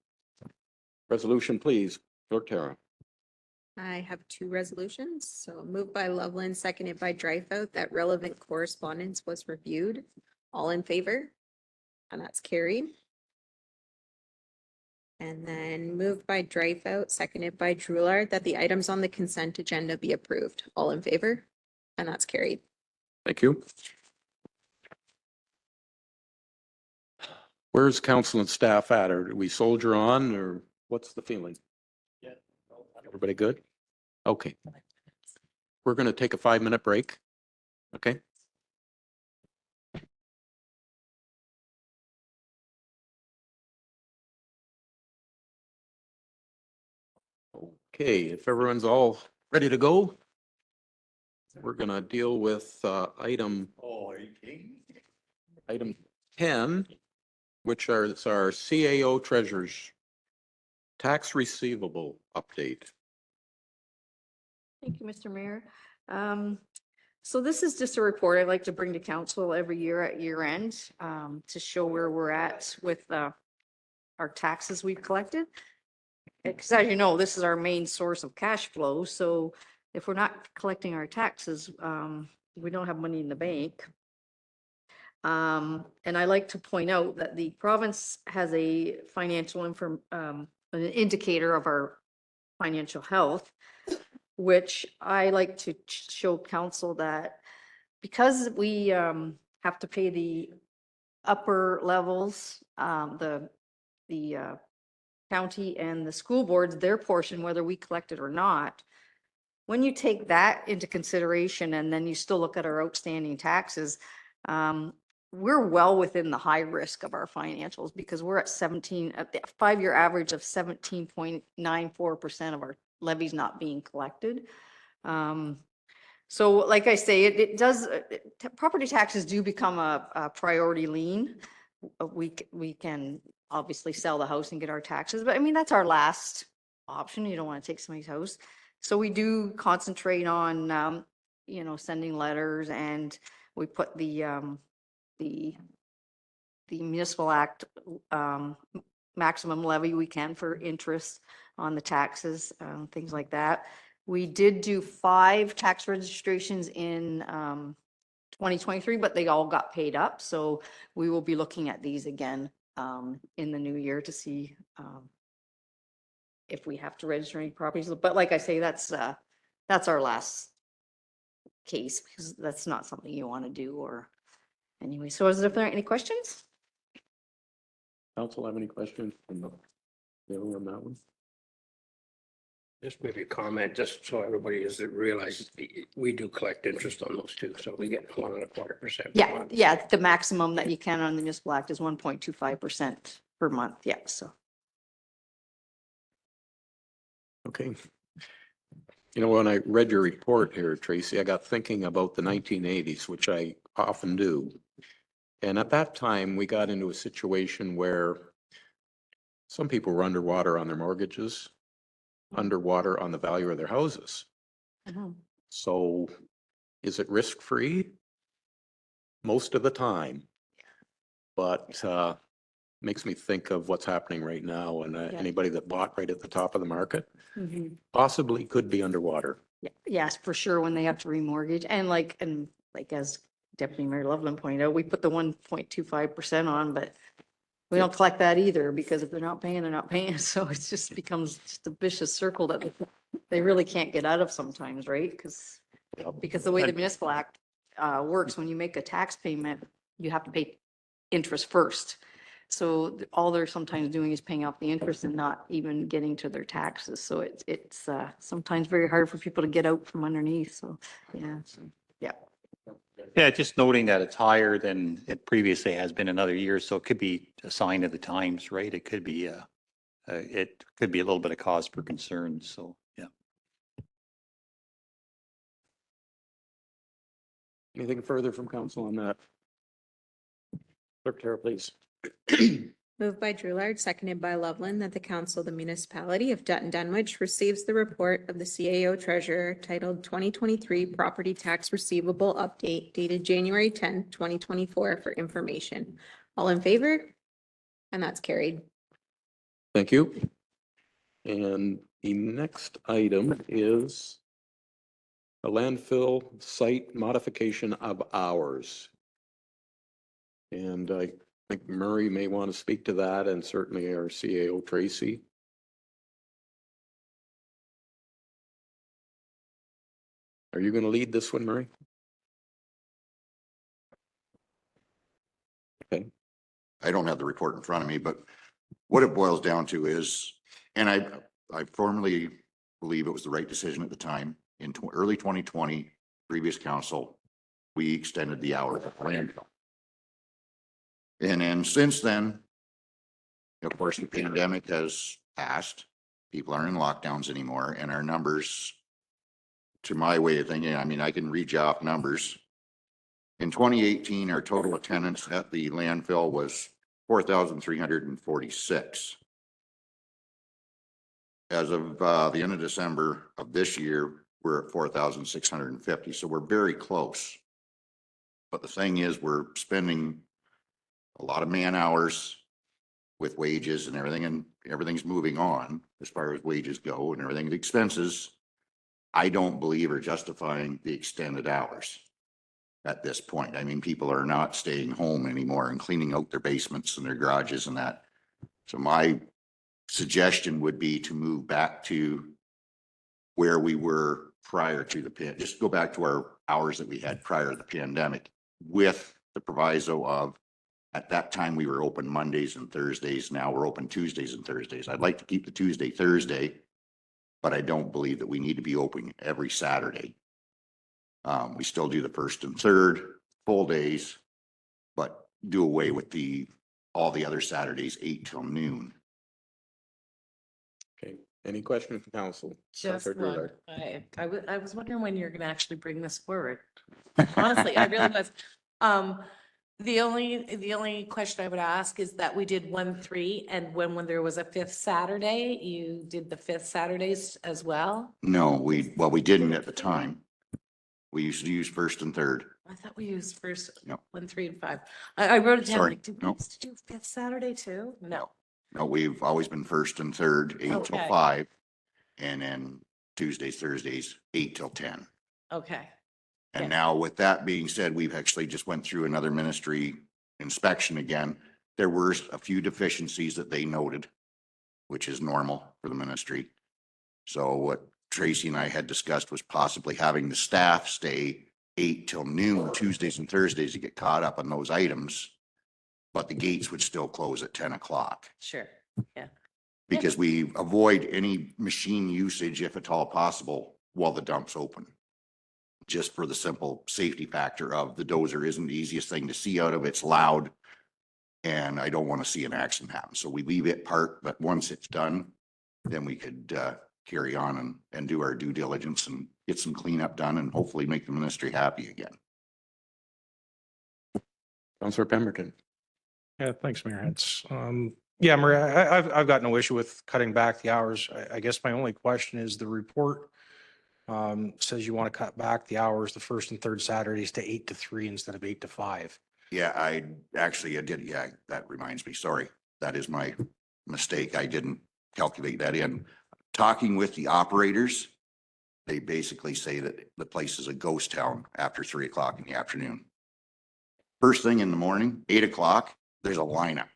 Resolution, please, Clerk Tara. I have two resolutions. So moved by Loveland, seconded by Dreyfus, that relevant correspondence was reviewed. All in favor? And that's carried. And then moved by Dreyfus, seconded by Drulard, that the items on the consent agenda be approved. All in favor? And that's carried. Thank you. Where's council and staff at? Or do we soldier on, or what's the feeling? Yeah. Everybody good? Okay. We're going to take a 5-minute break. Okay. Okay, if everyone's all ready to go, we're going to deal with item 10, which is our CAO treasurer's tax receivable update. Thank you, Mr. Mayor. So this is just a report I'd like to bring to council every year at year end to show where we're at with our taxes we've collected. Because as you know, this is our main source of cash flow. So if we're not collecting our taxes, we don't have money in the bank. And I like to point out that the province has a financial an indicator of our financial health, which I like to show council that because we have to pay the upper levels, the county and the school boards, their portion, whether we collect it or not. When you take that into consideration and then you still look at our outstanding taxes, we're well within the high risk of our financials because we're at 5-year average of 17.94% of our levies not being collected. So like I say, it does, property taxes do become a priority lien. We can obviously sell the house and get our taxes, but I mean, that's our last option. You don't want to take somebody's house. So we do concentrate on, sending letters, and we put the municipal act maximum levy we can for interest on the taxes, things like that. We did do 5 tax registrations in 2023, but they all got paid up. So we will be looking at these again in the new year to see if we have to register any properties. But like I say, that's our last case because that's not something you want to do or anyway. So is there any questions? Council have any questions on that one? Just maybe a comment, just so everybody is realized, we do collect interest on those too, so we get 1.25%. Yeah, yeah, the maximum that you can on the municipal act is 1.25% per month. Yeah, so. Okay. You know, when I read your report here, Tracy, I got thinking about the 1980s, which I often do. And at that time, we got into a situation where some people were underwater on their mortgages, underwater on the value of their houses. So is it risk-free? Most of the time. But makes me think of what's happening right now, and anybody that bought right at the top of the market possibly could be underwater. Yeah, yes, for sure, when they have to remortgage, and like as Deputy Mayor Loveland pointed out, we put the 1.25% on, but we don't collect that either, because if they're not paying, they're not paying, so it just becomes just a vicious circle that they really can't get out of sometimes, right? Because the way the municipal act works, when you make a tax payment, you have to pay interest first. So all they're sometimes doing is paying off the interest and not even getting to their taxes. So it's sometimes very hard for people to get out from underneath. So, yeah. Yeah, just noting that it's higher than it previously has been in other years, so it could be a sign of the times, right? It could be a little bit of cause for concern, so, yeah. Anything further from council on that? Secretary, please. Moved by Drewlard, seconded by Loveland, that the council of the municipality of Dutton Dunwich receives the report of the CAO treasurer titled 2023 Property Tax Receivable Update dated January 10th, 2024 for information. All in favor? And that's carried. Thank you. And the next item is a landfill site modification of hours. And I think Murray may want to speak to that, and certainly our CAO Tracy. Are you going to lead this one, Murray? Okay. I don't have the report in front of me, but what it boils down to is, and I formally believe it was the right decision at the time, in early 2020, previous council, we extended the hours of landfill. And then since then, of course, the pandemic has passed. People aren't in lockdowns anymore, and our numbers, to my way of thinking, I mean, I can read you off numbers. In 2018, our total attendance at the landfill was 4,346. As of the end of December of this year, we're at 4,650. So we're very close. But the thing is, we're spending a lot of man hours with wages and everything, and everything's moving on as far as wages go and everything. The expenses, I don't believe, are justifying the extended hours at this point. I mean, people are not staying home anymore and cleaning out their basements and their garages and that. So my suggestion would be to move back to where we were prior to the pandemic. Just go back to our hours that we had prior to the pandemic, with the proviso of, at that time, we were open Mondays and Thursdays. Now we're open Tuesdays and Thursdays. I'd like to keep the Tuesday, Thursday, but I don't believe that we need to be open every Saturday. We still do the first and third full days, but do away with all the other Saturdays, 8 till noon. Okay. Any questions from council? Just Councilor one. I was wondering when you're gonna actually bring this forward. Honestly, I really was. The only question I would ask is that we did 1-3, and when there was a fifth Saturday, you did the fifth Saturdays as well? No, we didn't at the time. We used to use first and third. I thought we used first, No. 1, 3, and 5. I wrote it down, Sorry, like, did we no. used to do fifth Saturday too? No. No, we've always been first and third, 8 till Okay. 5, and then Tuesdays, Thursdays, 8 till 10. Okay. And Yeah. now with that being said, we've actually just went through another ministry inspection again. There were a few deficiencies that they noted, which is normal for the ministry. So what Tracy and I had discussed was possibly having the staff stay 8 till noon Tuesdays and Thursdays to get caught up on those items. but the gates would still close at 10 o'clock. Sure, yeah. Because we avoid any machine usage if at all possible while the dump's open. Just for the simple safety factor of the dozer isn't the easiest thing to see out of, it's loud. And I don't want to see an accident happen. So we leave it parked, but once it's done, then we could carry on and do our due diligence and get some cleanup done and hopefully make the ministry happy again. Councillor Pemberton. Yeah, thanks, Mayor. Yeah, Maria, I've got no issue with cutting back the hours. I guess my only question is the report says you want to cut back the hours the first and third Saturdays to 8 to 3 instead of 8 to 5. Yeah, I did. Yeah, that reminds me. Sorry. That is my mistake. I didn't calculate that in. Talking with the operators, they basically say that the place is a ghost town after 3 o'clock in the afternoon. First thing in the morning, 8 o'clock, there's a lineup.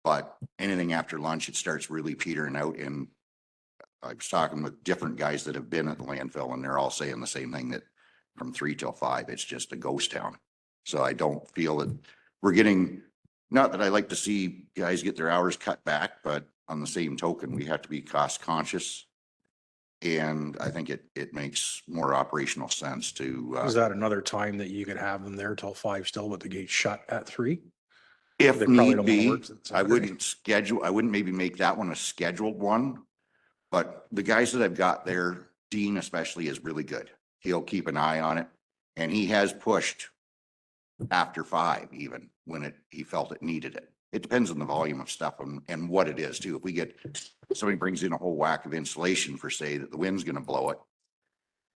But anything after lunch, it starts really petering out. And I was talking with different guys that have been at the landfill, and they're all saying the same thing, that from 3 till 5, it's just a ghost town. So I don't feel that we're getting, not that I like to see guys get their hours cut back, but on the same token, we have to be cost conscious. And I think it makes more operational sense to. Is that another time that you could have them there till 5 still, but the gate's shut at 3? If They probably need don't wanna be, work I Saturday. wouldn't maybe make that one a scheduled one. But the guys that I've got there, Dean especially, is really good. He'll keep an eye on it. And he has pushed after 5 even when he felt it needed it. It depends on the volume of stuff and what it is too. If we get, somebody brings in a whole whack of insulation for say that the wind's gonna blow it,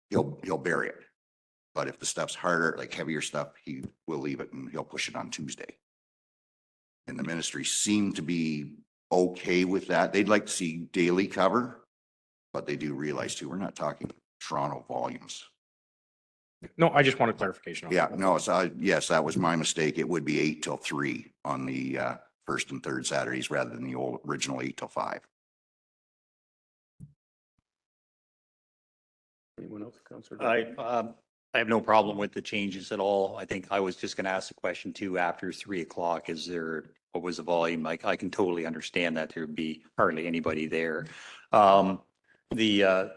he'll bury it. But if the stuff's harder, like heavier stuff, he will leave it and he'll push it on Tuesday. And the ministry seemed to be okay with that. They'd like to see daily cover, but they do realize too, we're not talking Toronto volumes. No, I just wanted clarification. on Yeah, that. no, so yes, that was my mistake. It would be 8 till 3 on the first and third Saturdays rather than the old original 8 till 5. Anyone else, Councillor? I have no problem with the changes at all. I think I was just going to ask the question too, after 3 o'clock, what was the volume? Like, I can totally understand that there'd be hardly anybody there. The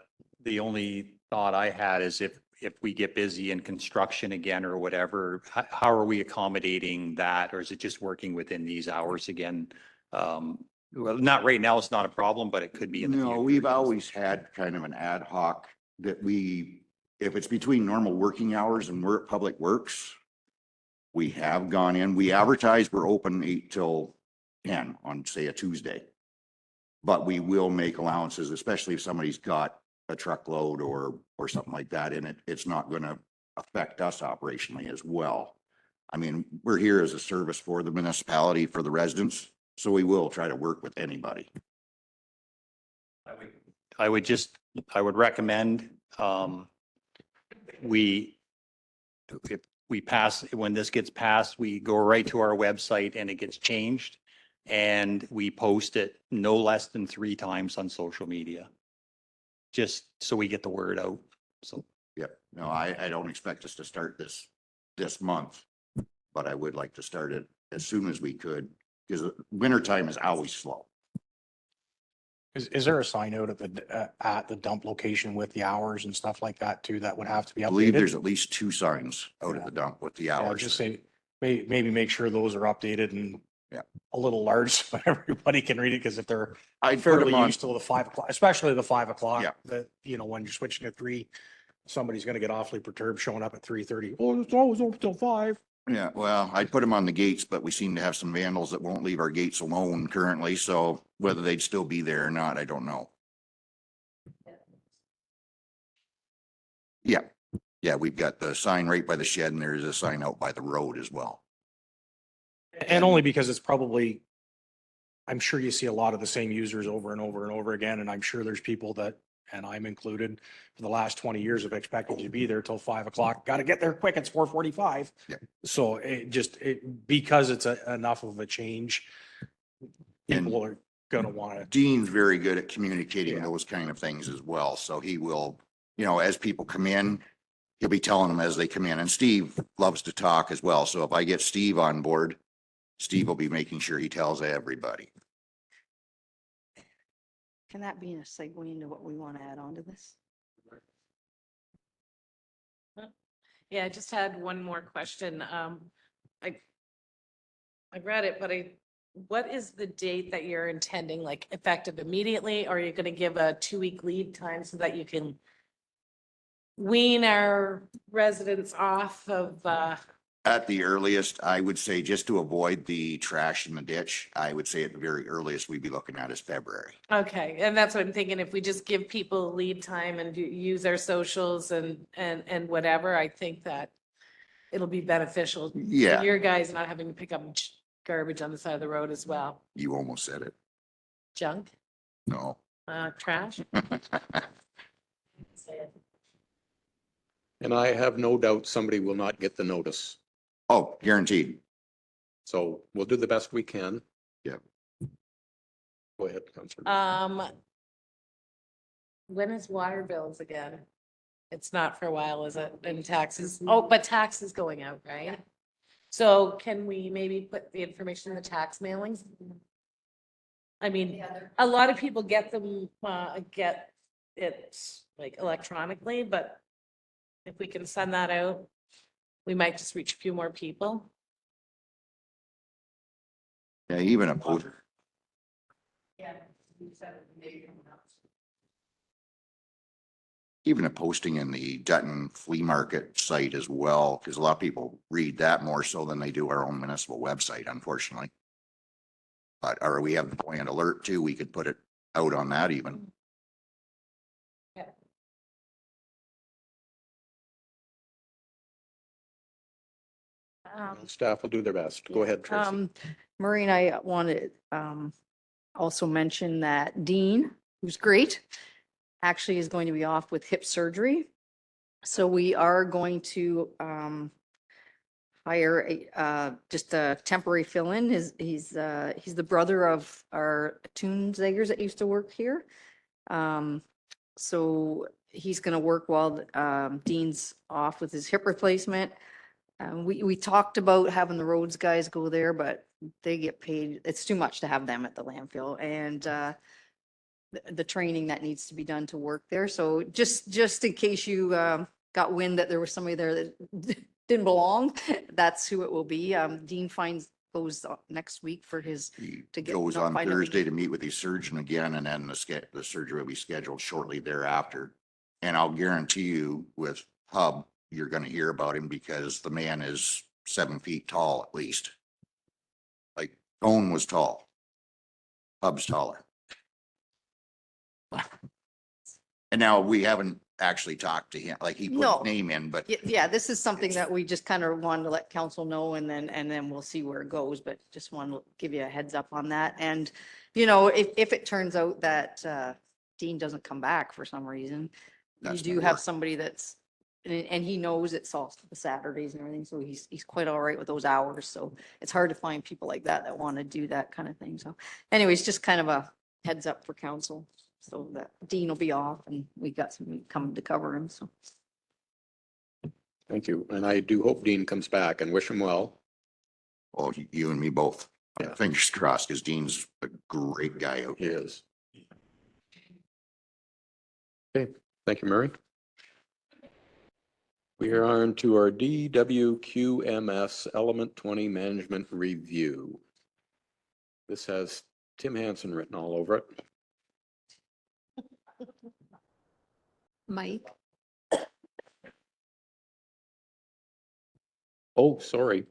only thought I had is if we get busy in construction again or whatever, how are we accommodating that? Or is it just working within these hours again? Well, not right now, it's not a problem, but it could be in the No, future. we've always had kind of an ad hoc that if it's between normal working hours and we're at Public Works, we have gone in, we advertise, we're open 8 till 10 on say a Tuesday. But we will make allowances, especially if somebody's got a truckload or something like that, and it's not going to affect us operationally as well. I mean, we're here as a service for the municipality, for the residents, so we will try to work with anybody. I would recommend, if we pass, when this gets passed, we go right to our website and it gets changed. And we post it no less than 3 times on social media. Just so we get the word out. So. Yeah, no, I don't expect us to start this month, but I would like to start it as soon as we could, because winter time is always slow. Is there a sign out at the dump location with the hours and stuff like that too, that would have to be I believe updated? there's at least 2 signs out at the dump with the Yeah, hours. just say, maybe make sure those are updated and Yeah. a little large so everybody can read it, because if they're I'd put fairly them on, used to the 5 o'clock, especially the 5 o'clock, Yeah. that, when you're switching to 3, somebody's gonna get awfully perturbed showing up at 3:30. Oh, it's always open till 5. yeah, well, I'd put them on the gates, but we seem to have some vandals that won't leave our gates alone currently, so whether they'd still be there or not, I don't know. Yeah, yeah, we've got the sign right by the shed and there's a sign out by the road as well. And only because it's probably, I'm sure you see a lot of the same users over and over and over again, and I'm sure there's people that, and I'm included, for the last 20 years have expected to be there till 5 o'clock. Got to get there quick. It's 4:45. Yeah. So because it's enough of a change, people are gonna want to. Dean's very good at communicating Yeah. those kind of things as well, so he will, as people come in, he'll be telling them as they come in, and Steve loves to talk as well, so if I get Steve on board, Steve will be making sure he tells everybody. Can that be a segue into what we want to add on to this? Yeah, I just had one more question. I read it, but what is the date that you're intending, like effective immediately? Or are you gonna give a 2-week lead time so that you can wean our residents off of, At the earliest, I would say, just to avoid the trash in the ditch, I would say at the very earliest, we'd be looking at is February. okay, and that's what I'm thinking, if we just give people lead time and use our socials and whatever, I think that it'll be beneficial. for Yeah. your guys not having to pick up garbage on the side of the road as well. You almost said it. Junk, No. trash. And I have no doubt somebody will not get the notice. Oh, guaranteed. So we'll do the best we can. Yeah. Go ahead, Councilor. When is water bills again? It's not for a while, is it? And taxes? Oh, but taxes going out, right? So can we maybe put the information in the tax mailings? I mean, a lot of people get them, get it like electronically, but if we can send that out, we might just reach a few more people. Yeah, even a post, even a posting in the Dutton flea market site as well, because a lot of people read that more so than they do our own municipal website, unfortunately. But, or we have the point alert too, we could put it out on that even. Staff will do their best. Go ahead, Tracy. Murray and I want to also mention that Dean, who's great, actually is going to be off with hip surgery. So we are going to hire just a temporary fill-in. He's the brother of our Toonzagers that used to work here. So he's going to work while Dean's off with his hip replacement. We talked about having the roads guys go there, but they get paid. It's too much to have them at the landfill, and the training that needs to be done to work there. So just in case you got wind that there was somebody there that didn't belong, that's who it will be. Dean goes next week for his He to get goes on notified of Thursday to meet with his surgeon again, and then the surgery will be scheduled shortly thereafter. And I'll guarantee you with Hub, you're gonna hear about him because the man is 7 feet tall at least. Like Owen was tall. Hub's taller. And now we haven't actually talked to him, like he put No. his name in, but Yeah, this is something that we just kind of wanted to let council know, and then we'll see where it goes, but just want to give you a heads up on that. And, if it turns out that Dean doesn't come back for some reason, you That's do more have work. somebody that's, and he knows it's all the Saturdays and everything, so he's quite all right with those hours. So it's hard to find people like that want to do that kind of thing. So anyways, just kind of a heads up for council. So that Dean will be off and we got somebody coming to cover him, so. Thank you. And I do hope Dean comes back and wish him well. well, you and me both. Yeah. Fingers crossed, because Dean's a great guy out He there. is. Okay, thank you, Murray. We are on to our DWQMS Element 20 Management Review. This has Tim Hansen written all over it. Mike? Oh, sorry.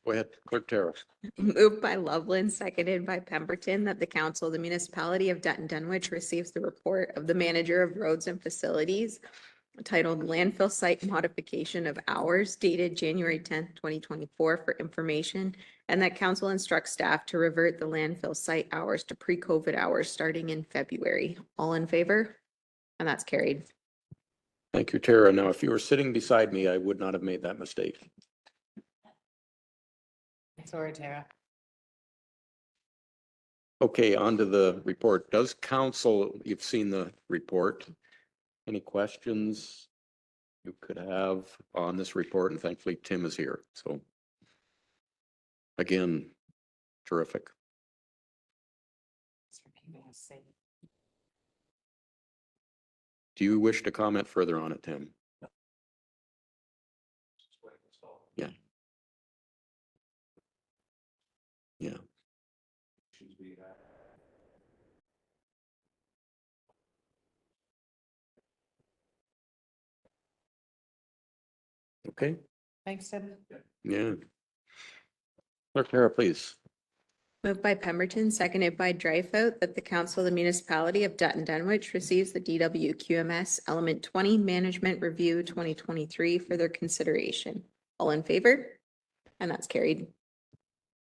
Go ahead, Clerk Tara. Moved by Loveland, seconded by Pemberton, that the council of the municipality of Dutton Dunwich receives the report of the manager of roads and facilities titled Landfill Site Modification of Hours dated January 10th, 2024 for information, and that council instructs staff to revert the landfill site hours to pre-COVID hours starting in February. All in favor? And that's carried. Thank you, Tara. Now, if you were sitting beside me, I would not have made that mistake. Sorry, Tara. Okay, on to the report. Does council, you've seen the report. Any questions you could have on this report? And thankfully, Tim is here, so. Again, terrific. Do you wish to comment further on it, Tim? Yeah. Yeah. Okay, Thanks, Tim. yeah. Clerk Tara, please. Moved by Pemberton, seconded by Dreyfus, that the Council of the Municipality of Dutton Dunwich receives the DWQMS Element 20 Management Review 2023 for their consideration. All in favor? And that's carried.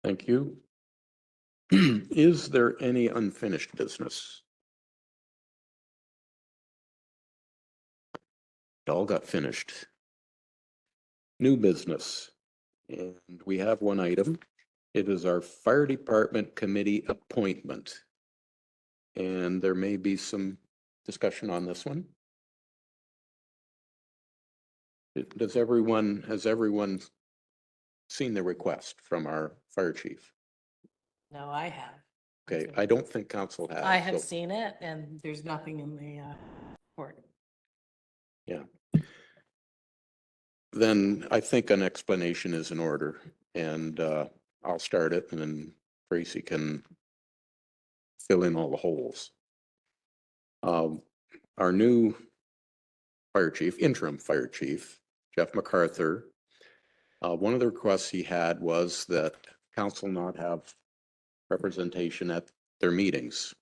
Thank you. Is there any unfinished business? It all got finished. New business. And we have one item. It is our fire department committee appointment. And there may be some discussion on this one. Has everyone seen the request from our fire chief? No, I have. Okay, I don't think council has. I have so- seen it and there's nothing in the report. Yeah. Then I think an explanation is in order, and I'll start it, and then Tracy can fill in all the holes. Our new fire chief, interim fire chief, Jeff MacArthur, one of the requests he had was that council not have representation at their meetings.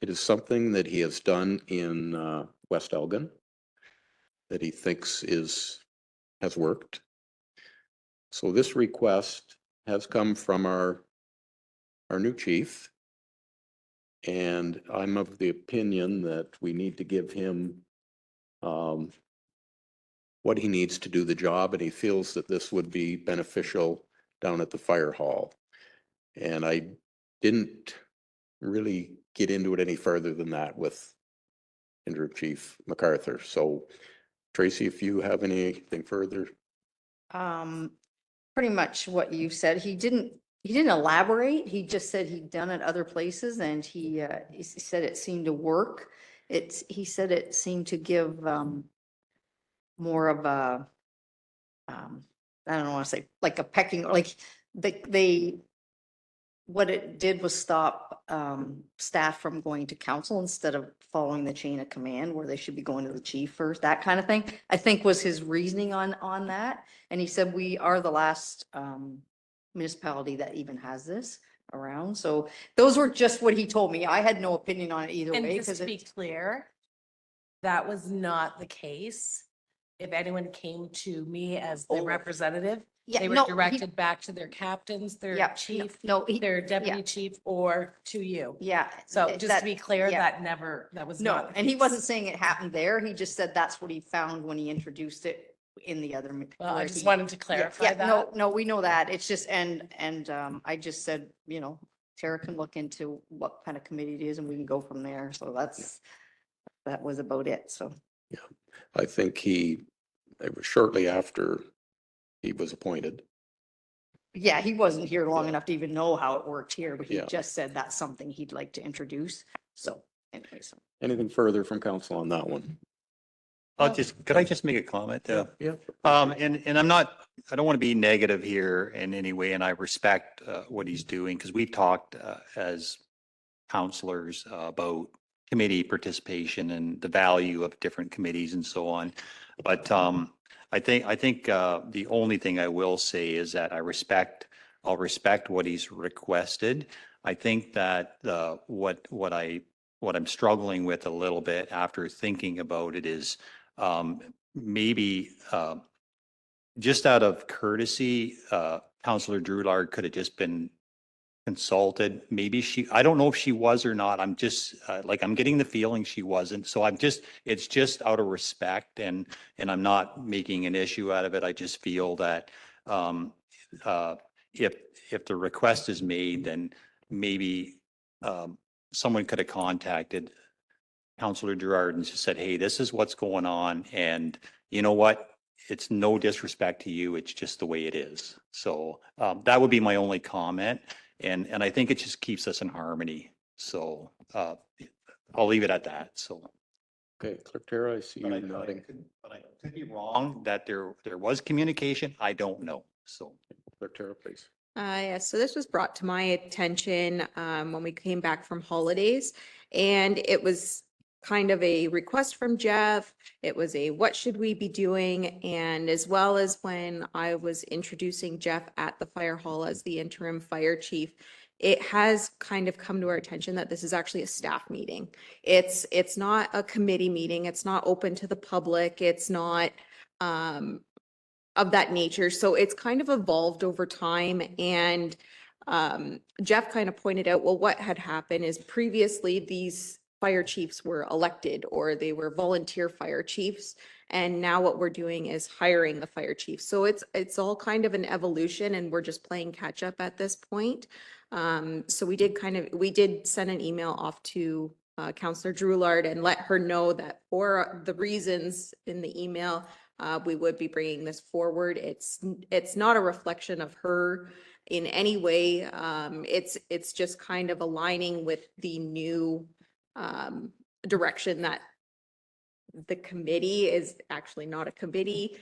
It is something that he has done in West Elgin that he thinks has worked. So this request has come from our new chief. And I'm of the opinion that we need to give him what he needs to do the job, and he feels that this would be beneficial down at the fire hall. And I didn't really get into it any further than that with interim chief MacArthur. So Tracy, if you have anything further. Pretty much what you said. He didn't elaborate. He just said he'd done it other places and he said it seemed to work. He said it seemed to give, more of a, I don't want to say like a pecking, like what it did was stop staff from going to council instead of following the chain of command where they should be going to the chief first, that kind of thing. I think was his reasoning on that. And he said, we are the last municipality that even has this around. So those were just what he told me. I had no opinion on it either And way. just to be clear, that was not the case. If anyone came to me as the Oh. representative, Yeah, they were no, directed back to their captains, Yeah, their no- chief, no, their deputy chief, or to you. Yeah. So just to be clear, yeah. that was No, not. the and he case. wasn't saying it happened there. He just said that's what he found when he introduced it in the other. Well, I where just he- wanted to Yeah, clarify yeah, that. no, we know that. It's just, and I just said, Tara can look into what kind of committee it is and we can go from there. So that was about it. So. Yeah, I think it was shortly after he was appointed. Yeah, he wasn't here long Yeah. enough to even know how it worked here, but he Yeah. just said that's something he'd like to introduce. So anyways. Anything further from council on that one? Could I just make a comment? Yeah. And I don't want to be negative here in any way, and I respect what he's doing, because we've talked as counselors about committee participation and the value of different committees and so on. But I think the only thing I will say is that I'll respect what he's requested. I think that what I'm struggling with a little bit after thinking about it is maybe just out of courtesy, Councillor Drulard could have just been consulted. Maybe I don't know if she was or not. I'm just I'm getting the feeling she wasn't. So it's just out of respect, and I'm not making an issue out of it. I just feel that if the request is made, then maybe someone could have contacted Councillor Gerard and just said, hey, this is what's going on. And you know what? it's no disrespect to you. It's just the way it is. So that would be my only comment. And I think it just keeps us in harmony. So I'll leave it at that. So. Okay, Clerk Tara, I see you But nodding. I could be wrong that there was communication. I don't know. So. Clerk Tara, please. Yes, so this was brought to my attention when we came back from holidays, and it was kind of a request from Jeff. It was a what should we be doing? And as well as when I was introducing Jeff at the fire hall as the interim fire chief, it has kind of come to our attention that this is actually a staff meeting. It's not a committee meeting. It's not open to the public. It's not of that nature. So it's kind of evolved over time. And Jeff kind of pointed out, well, what had happened is previously these fire chiefs were elected or they were volunteer fire chiefs. And now what we're doing is hiring the fire chief. So it's all kind of an evolution and we're just playing catch up at this point. So we did send an email off to Councillor Drouillard and let her know that for the reasons in the email, we would be bringing this forward. It's not a reflection of her in any way. It's just kind of aligning with the new direction that the committee is actually not a committee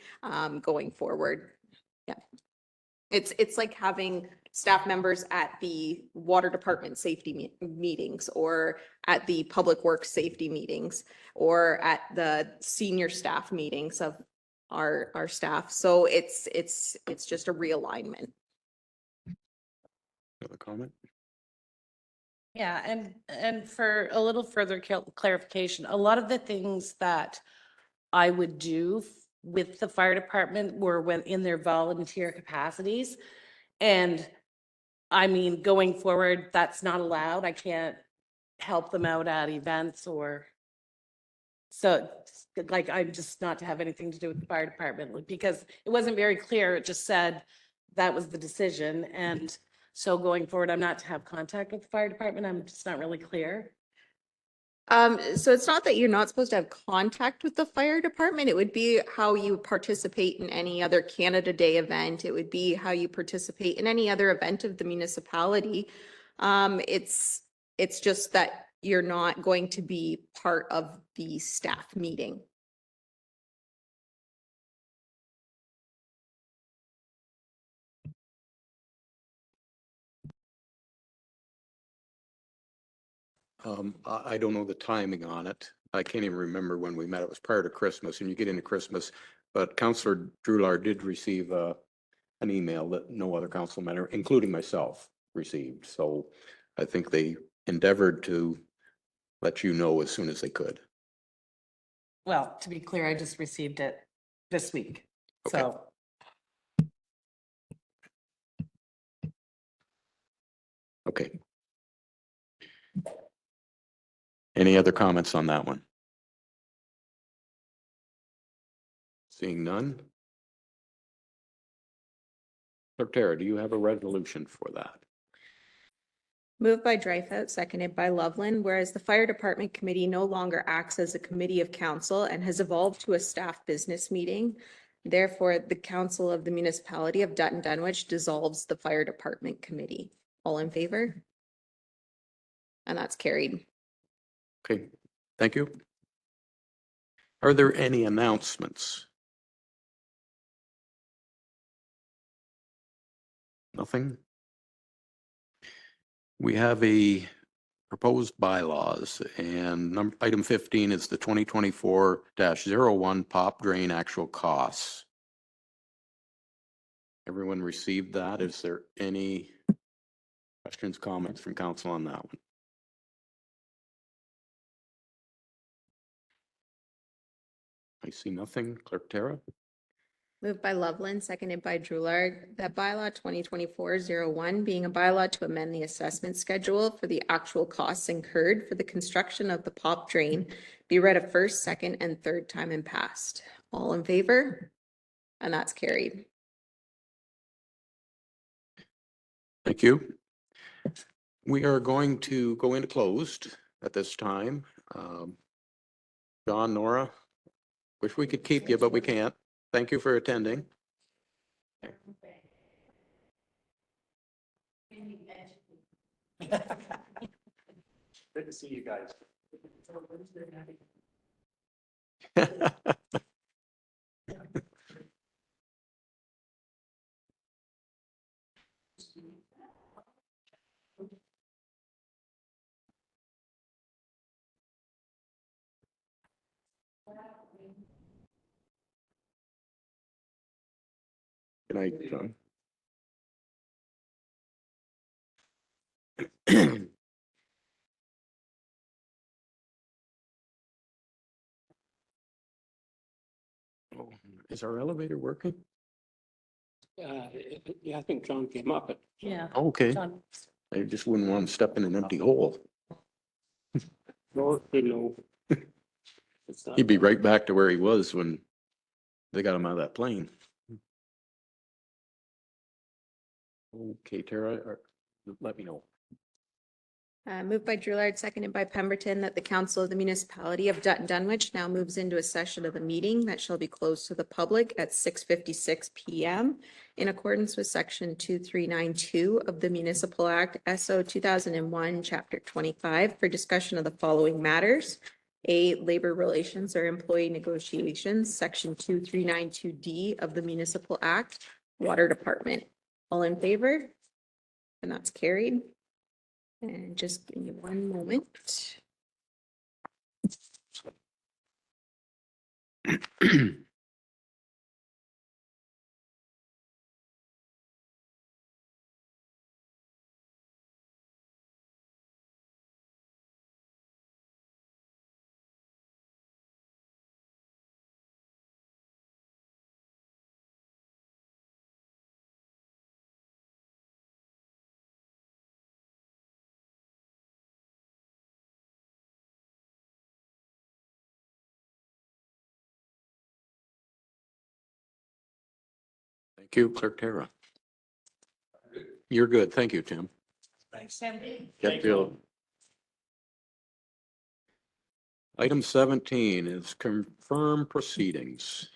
going forward. Yeah. It's like having staff members at the water department safety meetings or at the public works safety meetings or at the senior staff meetings of our staff. So it's just a realignment. Another comment? Yeah, and for a little further clarification, a lot of the things that I would do with the fire department were when in their volunteer capacities. And I mean, going forward, that's not allowed. I can't help them out at events or so like I'm just not to have anything to do with the fire department because it wasn't very clear. It just said that was the decision. And so going forward, I'm not to have contact with the fire department. I'm just not really clear. So it's not that you're not supposed to have contact with the fire department. It would be how you participate in any other Canada Day event. It would be how you participate in any other event of the municipality. It's just that you're not going to be part of the staff meeting. I don't know the timing on it. I can't even remember when we met. It was prior to Christmas and you get into Christmas. But Councillor Drouillard did receive an email that no other council member, including myself, received. So I think they endeavored to let you know as soon as they could. Well, to be clear, I just received it this week. Okay. So Okay. Any other comments on that one? Seeing none. Clerk Tara, do you have a resolution for that? Moved by Dreyfus, seconded by Loveland, whereas the Fire Department Committee no longer acts as a committee of council and has evolved to a staff business meeting. Therefore, the Council of the Municipality of Dutton Dunwich dissolves the Fire Department Committee. All in favor? And that's carried. Okay, thank you. Are there any announcements? Nothing? We have a proposed bylaws and item 15 is the 2024-01 pop drain actual costs. Everyone received that. Is there any questions, comments from council on that one? I see nothing. Clerk Tara? Moved by Loveland, seconded by Drouillard, that bylaw 2024-01 being a bylaw to amend the assessment schedule for the actual costs incurred for the construction of the pop drain be read a first, second, and third time and passed. All in favor? And that's carried. Thank you. We are going to go into closed at this time. John, Nora, wish we could keep you, but we can't. Thank you for attending. Good to see you guys. Good night, John. Oh, is our elevator working? Yeah, I think John came up, but. Yeah. Okay, John. I just wouldn't want to step in an empty hole. No, no. It's not. He'd be right back to where he was when they got him out of that plane. Okay, Tara, let me know. Moved by Drillard, seconded by Pemberton, that the Council of the Municipality of Dutton Dunwich now moves into a session of the meeting that shall be closed to the public at 6:56 PM in accordance with Section 2392 of the Municipal Act SO 2001, Chapter 25, for discussion of the following matters. A, labor relations or employee negotiations, Section 2392D of the Municipal Act, Water Department. All in favor? And that's carried. And just give me one moment. Thank you, Clerk Tara. You're good. Thank you, Tim. Thanks. Get Bill. Item 17 is confirm proceedings.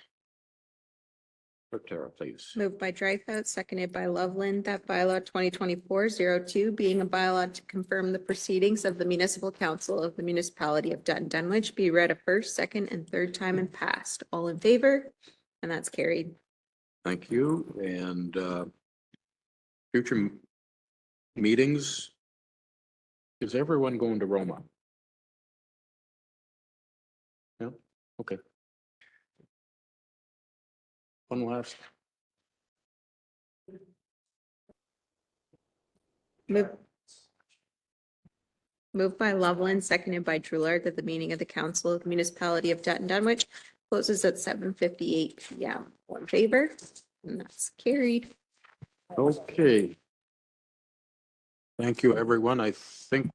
Clerk Tara, please. Moved by Dreyfus, seconded by Loveland, that bylaw 2024-02 being a bylaw to confirm the proceedings of the Municipal Council of the Municipality of Dutton Dunwich be read a first, second, and third time and passed. All in favor? And that's carried. Thank you. And future meetings. Is everyone going to Roma? No? Okay. One last. Moved by Loveland, seconded by Drillard, that the meeting of the Council of the Municipality of Dutton Dunwich closes at 7:58 PM. All in favor? And that's carried. Okay. Thank you, everyone. I think